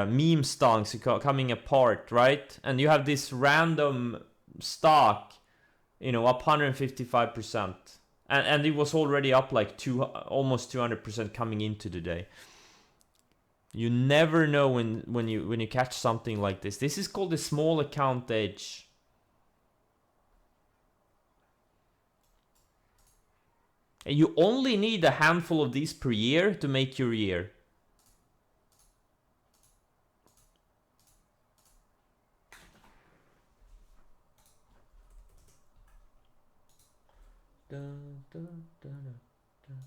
meme stocks are coming apart, right? And you have this random stock, up 155%. And it was already up like almost 200% coming into the day. You never know when you catch something like this. This is called the small account edge. And you only need a handful of these per year to make your year. Dun, dun, dun, dun, dun.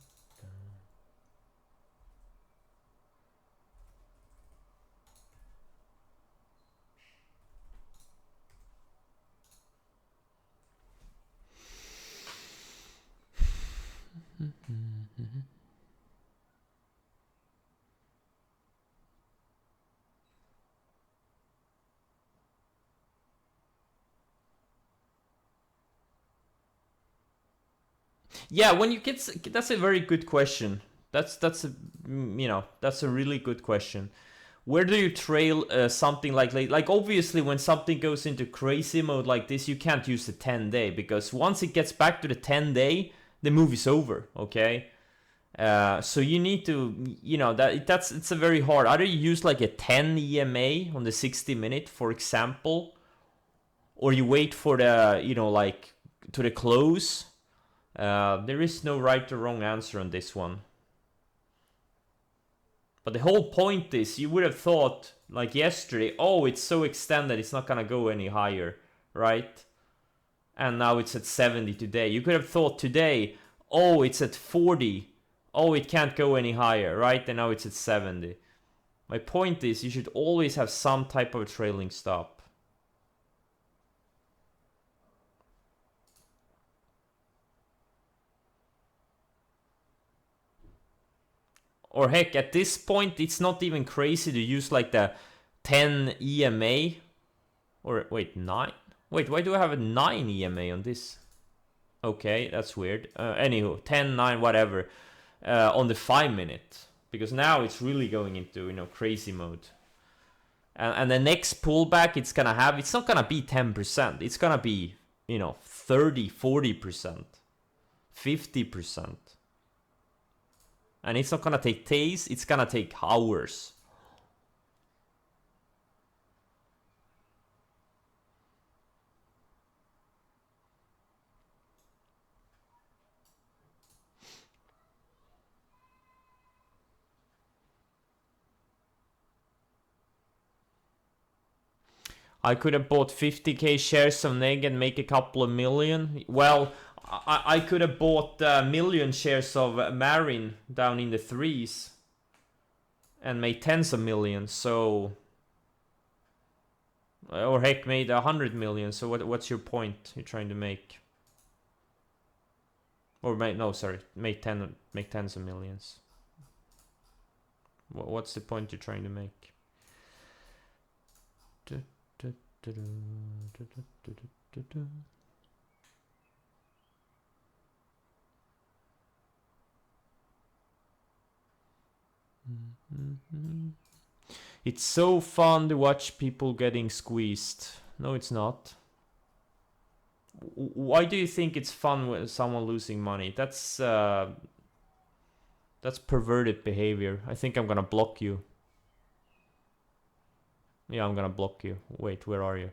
Yeah, when you get, that's a very good question. That's a really good question. Where do you trail something like obviously when something goes into crazy mode like this, you can't use the 10-day, because once it gets back to the 10-day, the move is over, okay? So you need to, it's a very hard. Either you use like a 10 EMA on the 60-minute, for example, or you wait for the, like to the close. There is no right or wrong answer on this one. But the whole point is, you would have thought, like yesterday, oh, it's so extended, it's not gonna go any higher, right? And now it's at 70 today. You could have thought today, oh, it's at 40. Oh, it can't go any higher, right? And now it's at 70. My point is, you should always have some type of a trailing stop. Or heck, at this point, it's not even crazy to use like the 10 EMA. Or wait, 9? Wait, why do I have a 9 EMA on this? Okay, that's weird. Anywho, 10, 9, whatever. On the 5-minute. because now it's really going into, you know, crazy mode. And the next pullback it's gonna have, it's not gonna be 10%. It's gonna be, you know, 30, 40%, 50%. And it's not gonna take days, it's gonna take hours. I could have bought 50k shares of Neg and make a couple of million. Well, I could have bought a million shares of Marin down in the threes and made tens of millions. So, or heck, made 100 million. So what's your point you're trying to make? Or make tens of millions. What's the point you're trying to make? It's so fun to watch people getting squeezed. No, it's not. Why do you think it's fun with someone losing money? That's perverted behavior. I think I'm gonna block you. Yeah, I'm gonna block you. Wait, where are you?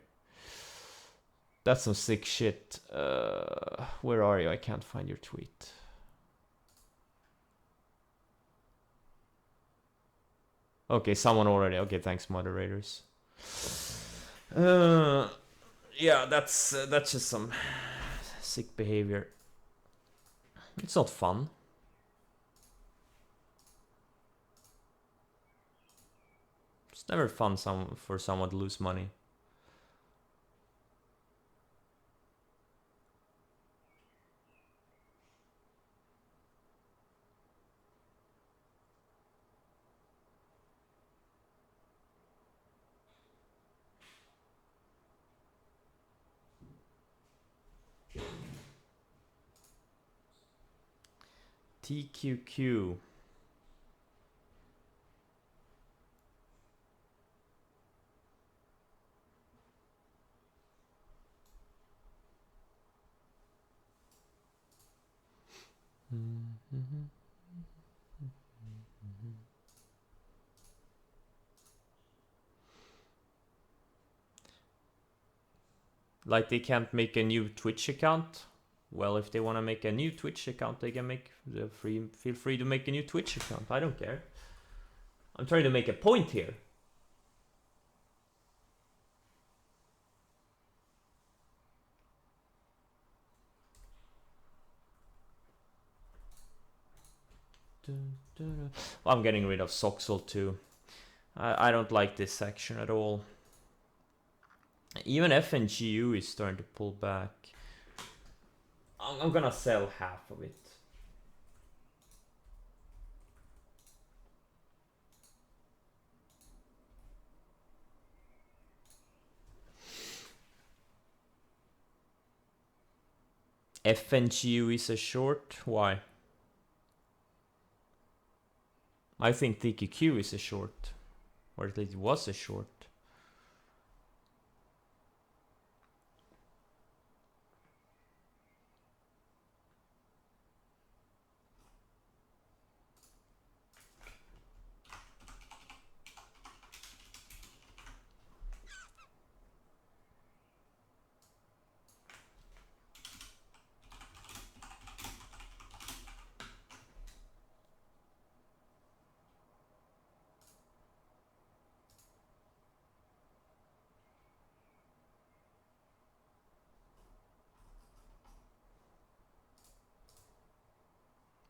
That's some sick shit. Where are you? I can't find your tweet. Okay, someone already. Okay, thanks, moderators. Yeah, that's just some sick behavior. It's not fun. It's never fun for someone to lose money. TQQ. Like they can't make a new Twitch account? Well, if they want to make a new Twitch account, they can feel free to make a new Twitch account. I don't care. I'm trying to make a point here. Well, I'm getting rid of Soxel too. I don't like this section at all. Even FNGU is starting to pull back. I'm gonna sell half of it. FNGU is a short? Why? I think TQQ is a short. Or at least it was a short.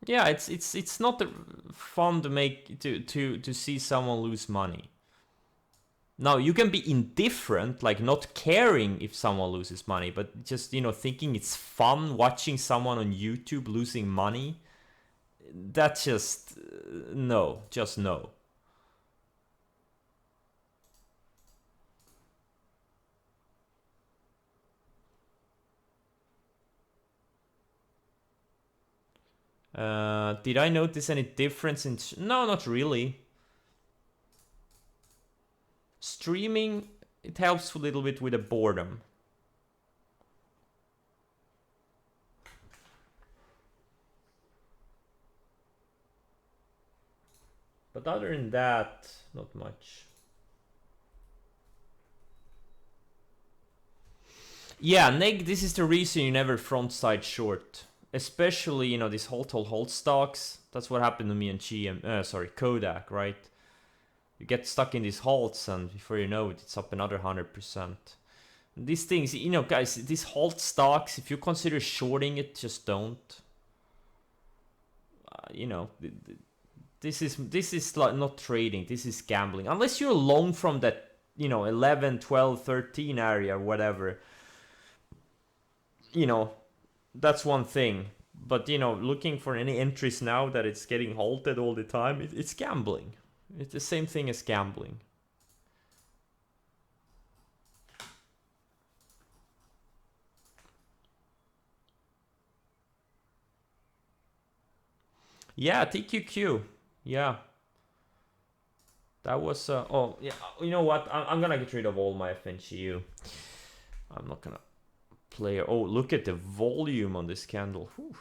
Yeah, it's not fun to make to see someone lose money. Now you can be indifferent, like not caring if someone loses money, but just, you know, thinking it's fun watching someone on YouTube losing money. That's just no, just no. Did I notice any difference in... No, not really. Streaming, it helps a little bit with the boredom. But other than that, not much. Yeah, Neg, this is the reason you never frontside short. Especially, you know, these hold stocks. That's what happened to me in Kodak, right? You get stuck in these halts, and before you know it, it's up another 100%. These things, you know, guys, these halt stocks, if you consider shorting it, just don't. You know, this is like not trading, this is gambling. Unless you're long from that, you know, 11, 12, 13 area, whatever. You know, that's one thing. But, you know, looking for any entries now that it's getting halted all the time, it's gambling. It's the same thing as gambling. Yeah, TQQ. Yeah. That was... oh, yeah. You know what? I'm gonna get rid of all my FNGU. I'm not gonna play... Oh, look at the volume on this candle. Whew.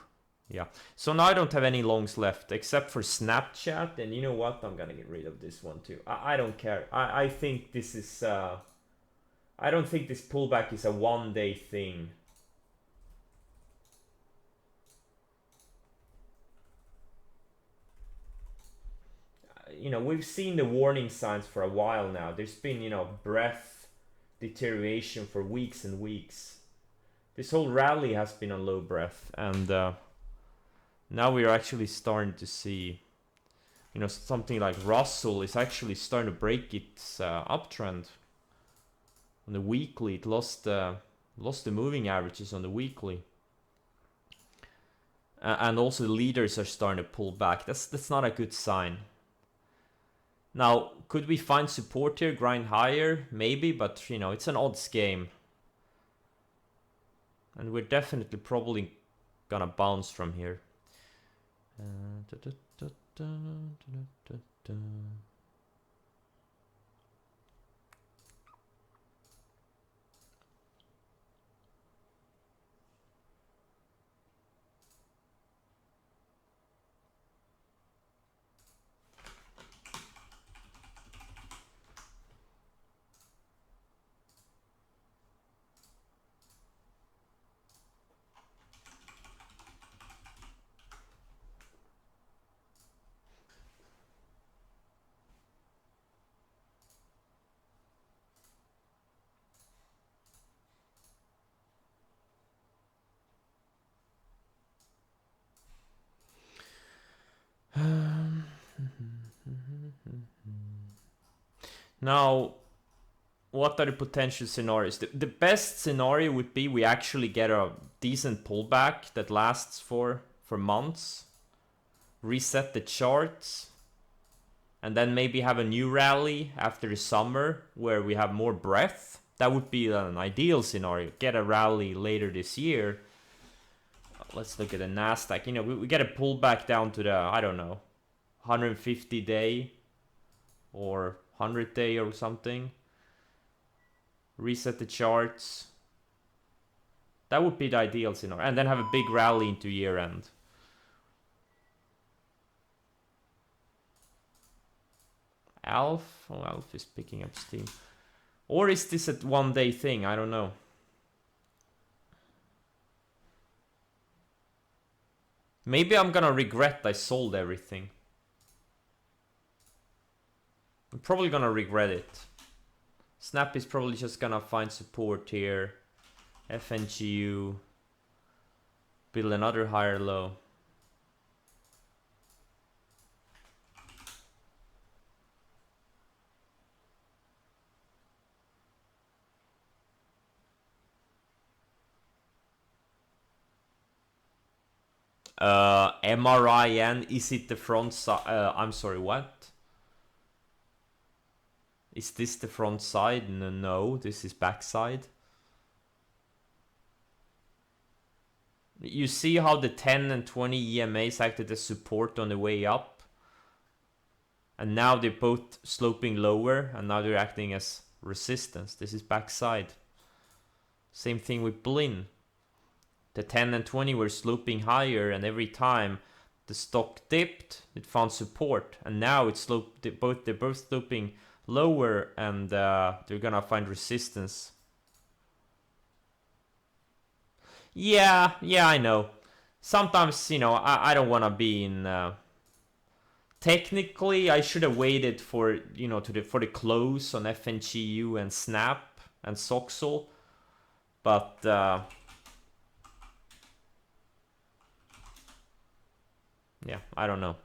Yeah. So now I don't have any longs left, except for Snapchat. And you know what? I'm gonna get rid of this one too. I don't care. I think this is... I don't think this pullback is a one-day thing. You know, we've seen the warning signs for a while now. There's been, you know, breadth deterioration for weeks and weeks. This whole rally has been on low breadth, and now we're actually starting to see, you know, something like Russell is actually starting to break its uptrend. On the weekly, it lost the moving averages on the weekly. And also the leaders are starting to pull back. That's not a good sign. Now, could we find support here, grind higher? Maybe, but, you know, it's an odds game. And we're definitely probably gonna bounce from here. Now, what are the potential scenarios? The best scenario would be we actually get a decent pullback that lasts for months, reset the charts, and then maybe have a new rally after the summer where we have more breadth. That would be an ideal scenario. Get a rally later this year. Let's look at the Nasdaq. You know, we get a pullback down to the, I don't know, 150 day or 100 day or something. Reset the charts. That would be the ideal scenario. And then have a big rally into year end. ALF? Oh, ALF is picking up steam. Or is this a one-day thing? I don't know. Maybe I'm gonna regret I sold everything. I'm probably gonna regret it. Snap is probably just gonna find support here. FNGU. Build another higher low. MRIN, is it the front side? I'm sorry, what? Is this the front side? No, this is back side. You see how the 10 and 20 EMAs acted as support on the way up? And now they're both sloping lower, and now they're acting as resistance. This is backside. Same thing with Blinn. The 10 and 20 were sloping higher, and every time the stock dipped, it found support. And now it's they're both sloping lower, and they're gonna find resistance. Yeah, I know. Sometimes, I don't want to be in... technically, I should have waited for, for the close on FNGU and Snap and Soxel. But... yeah, I don't know.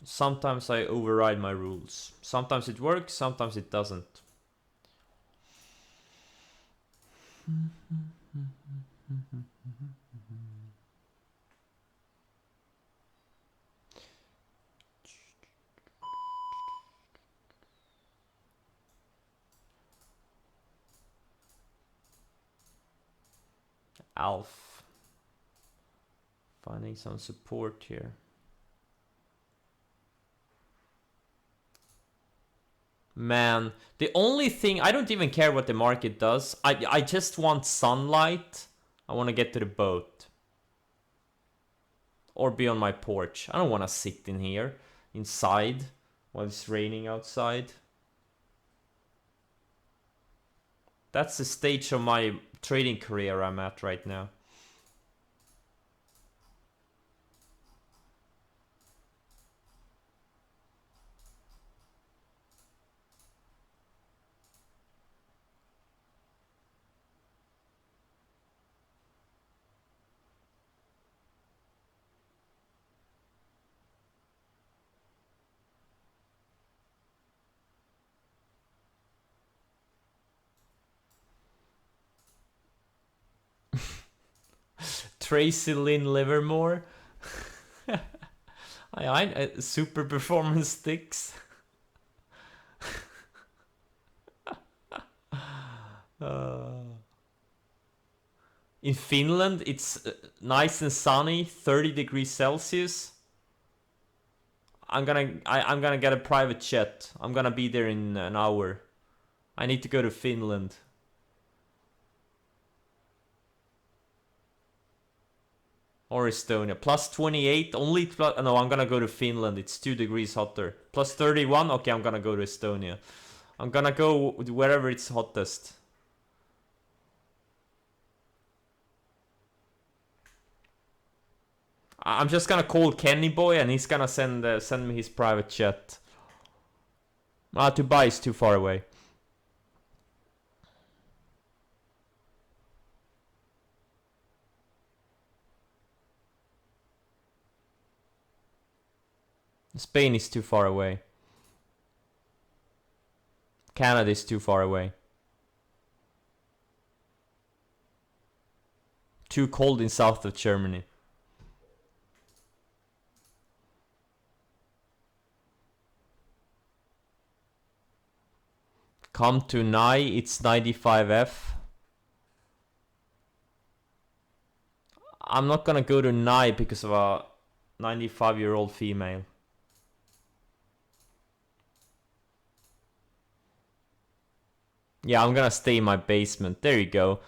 Sometimes I override my rules. Sometimes it works, sometimes it doesn't. Alf. Finding some support here. Man, the only thing, I don't even care what the market does. I just want sunlight. I want to get to the boat. Or be on my porch. I don't want to sit in here, inside, while it's raining outside. That's the stage of my trading career I'm at right now. Tracy Lynn Livermore. I super performance sticks. In Finland, it's nice and sunny, 30 degrees Celsius. I'm gonna get a private jet. I'm gonna be there in an hour. I need to go to Finland. Or Estonia. Plus 28, only... no, I'm gonna go to Finland. It's 2 degrees hotter. Plus 31, okay, I'm gonna go to Estonia. I'm gonna go wherever it's hottest. I'm just gonna call Kenny Boy and he's gonna send me his private jet. Dubai is too far away. Spain is too far away. Canada is too far away. Too cold in south of Germany. Come to Nye, it's 95F. I'm not gonna go to Nye because of a 95-year-old female. Yeah, I'm gonna stay in my basement. There you go.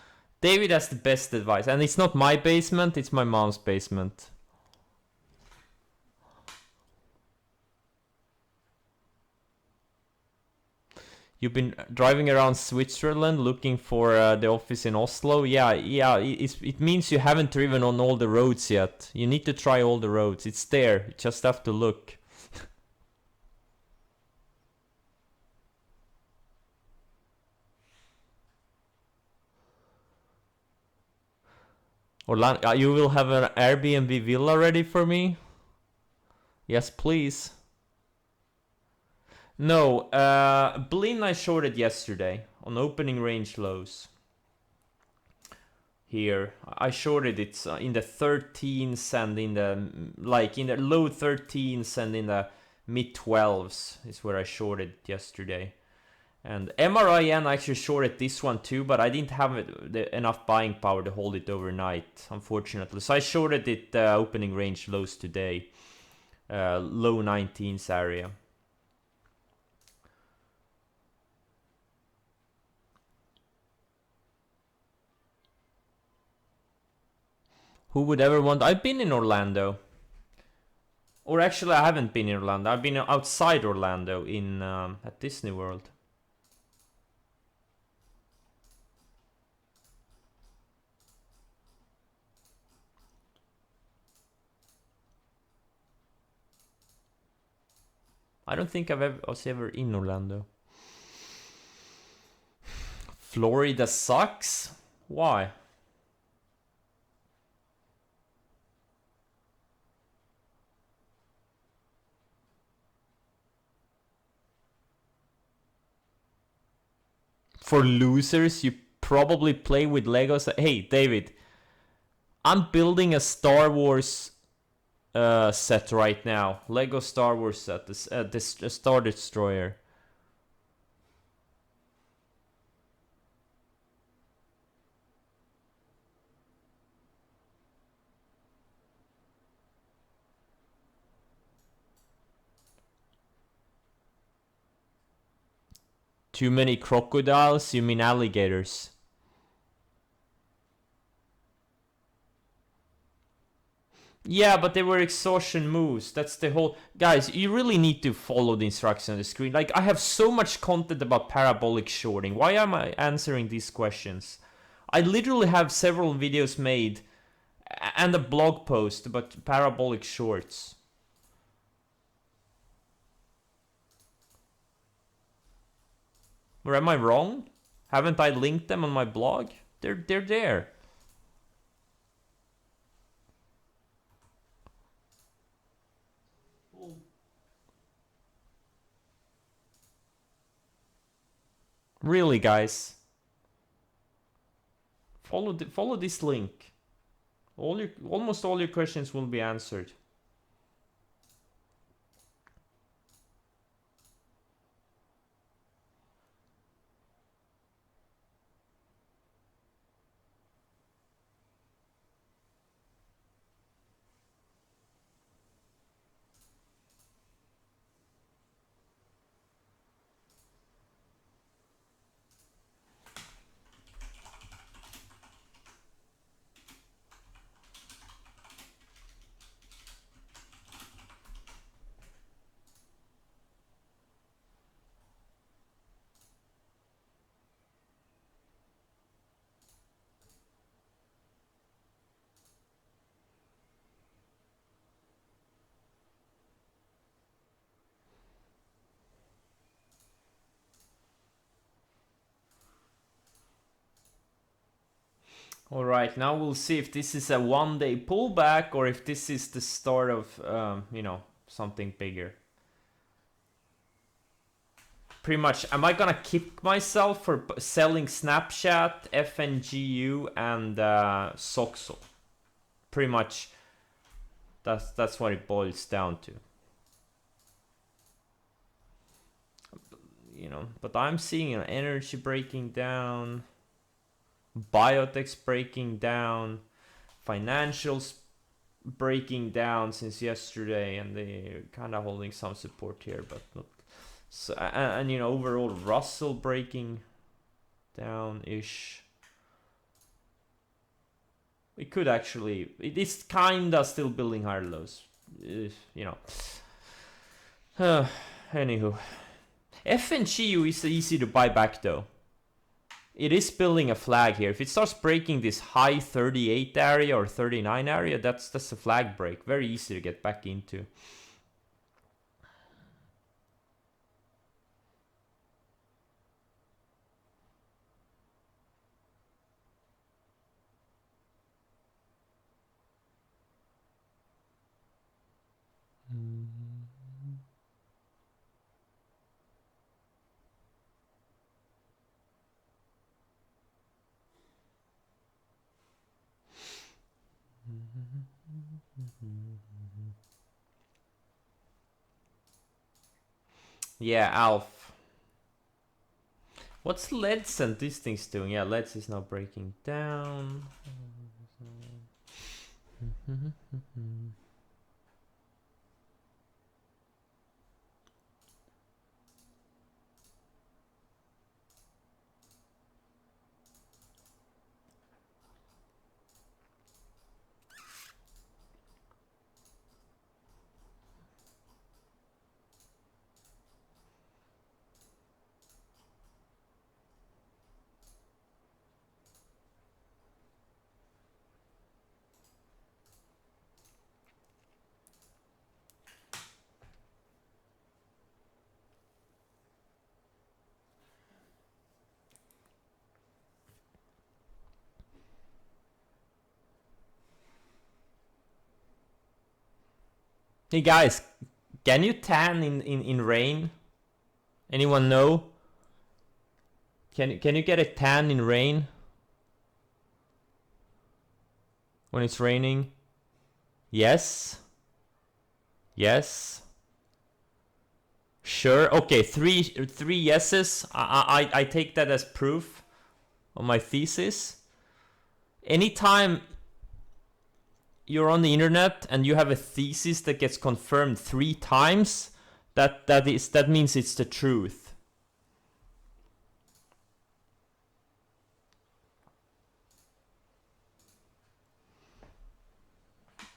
David has the best advice. And it's not my basement, it's my mom's basement. You've been driving around Switzerland looking for the office in Oslo? Yeah, it means you haven't driven on all the roads yet. You need to try all the roads. It's there. You just have to look. Orlando, you will have an Airbnb villa ready for me? Yes, please. No, Blinn I shorted yesterday on opening range lows. Here, I shorted it in the 13s and in the low 13s and in the mid 12s is where I shorted yesterday. And MRIN, I actually shorted this one too, but I didn't have enough buying power to hold it overnight, unfortunately. So I shorted it opening range lows today, low 19s area. Who would ever want? I've been in Orlando. Or actually, I haven't been in Orlando. I've been outside Orlando in at Disney World. I don't think I was ever in Orlando. Florida sucks? Why? For losers, you probably play with Legos. Hey, David, I'm building a Star Wars set right now. Lego Star Wars set. This Star Destroyer. Too many crocodiles? You mean alligators? Yeah, but they were exhaustion moves. That's the whole... Guys, you really need to follow the instructions on the screen. Like, I have so much content about parabolic shorting. Why am I answering these questions? I literally have several videos made and a blog post about parabolic shorts. Or am I wrong? Haven't I linked them on my blog? They're there. Really, guys. Follow this link. Almost all your questions will be answered. All right, now we'll see if this is a one-day pullback or if this is the start of, something bigger. Pretty much, am I gonna kick myself for selling Snapchat, FNGU, and Soxo? Pretty much, that's what it boils down to. But I'm seeing energy breaking down, biotechs breaking down, financials breaking down since yesterday, and they're kind of holding some support here, but not. So, and overall Russell breaking down ish. It could actually. It is kinda still building higher lows. Anywho, FNGU is easy to buy back though. It is building a flag here. If it starts breaking this high 38 area or 39 area, that's a flag break. Very easy to get back into. Yeah, Alf. What's LEDs and these things doing? Yeah, LEDs is now breaking down. Hey guys, can you tan in rain? Anyone know? Can you get a tan in rain? When it's raining? Yes. Yes. Sure. Okay, three yeses. I take that as proof of my thesis. Anytime you're on the internet and you have a thesis that gets confirmed 3 times, that means it's the truth.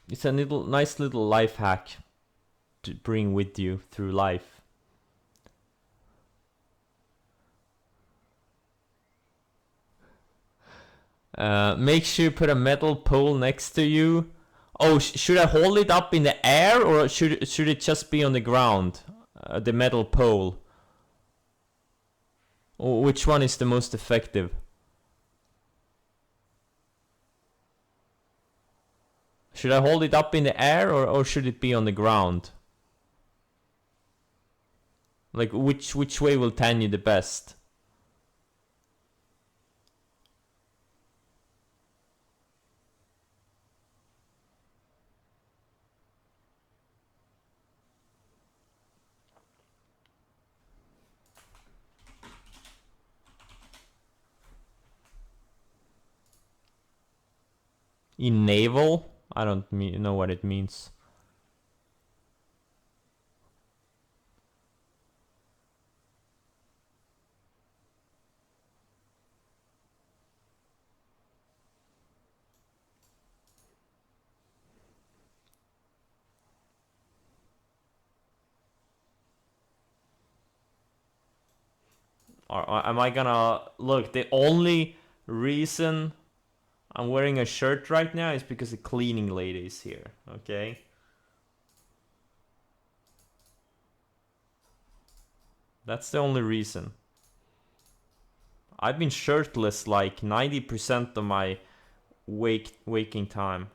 It's a nice little life hack to bring with you through life. Make sure you put a metal pole next to you. Oh, should I hold it up in the air or should it just be on the ground? The metal pole. Or which one is the most effective? Should I hold it up in the air or should it be on the ground? Like which way will tan you the best? In naval? I don't know what it means. Or am I gonna look? The only reason I'm wearing a shirt right now is because the cleaning lady is here. Okay. That's the only reason. I've been shirtless like 90% of my waking time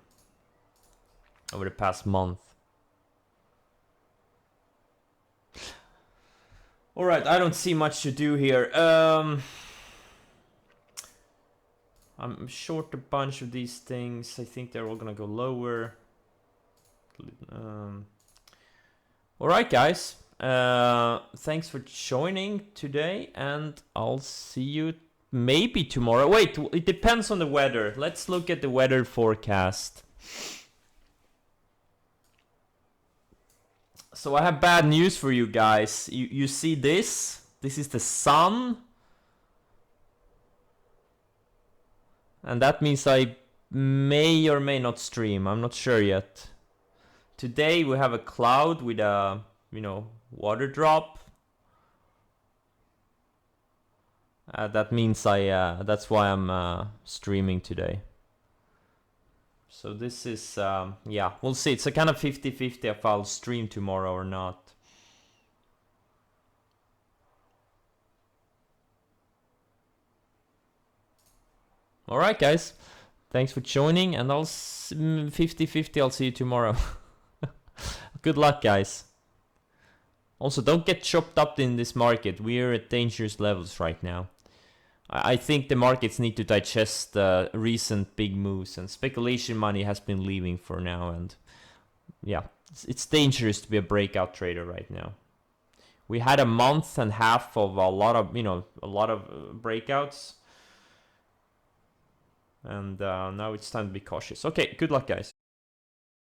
over the past month. Alright, I don't see much to do here. I'm short a bunch of these things. I think they're all gonna go lower. Alright guys, thanks for joining today and I'll see you maybe tomorrow. Wait, it depends on the weather. Let's look at the weather forecast. So I have bad news for you guys. You see this? This is the sun. And that means I may or may not stream. I'm not sure yet. Today we have a cloud with a, water drop. That means that's why I'm streaming today. So this is, yeah, we'll see. It's a kind of 50-50 if I'll stream tomorrow or not. Alright guys, thanks for joining and I'll 50-50 I'll see you tomorrow. Good luck guys. Also don't get chopped up in this market. We're at dangerous levels right now. I think the markets need to digest recent big moves and speculation money has been leaving for now and yeah, it's dangerous to be a breakout trader right now. We had a month and a half of a lot of breakouts, and now it's time to be cautious. Okay, good luck, guys.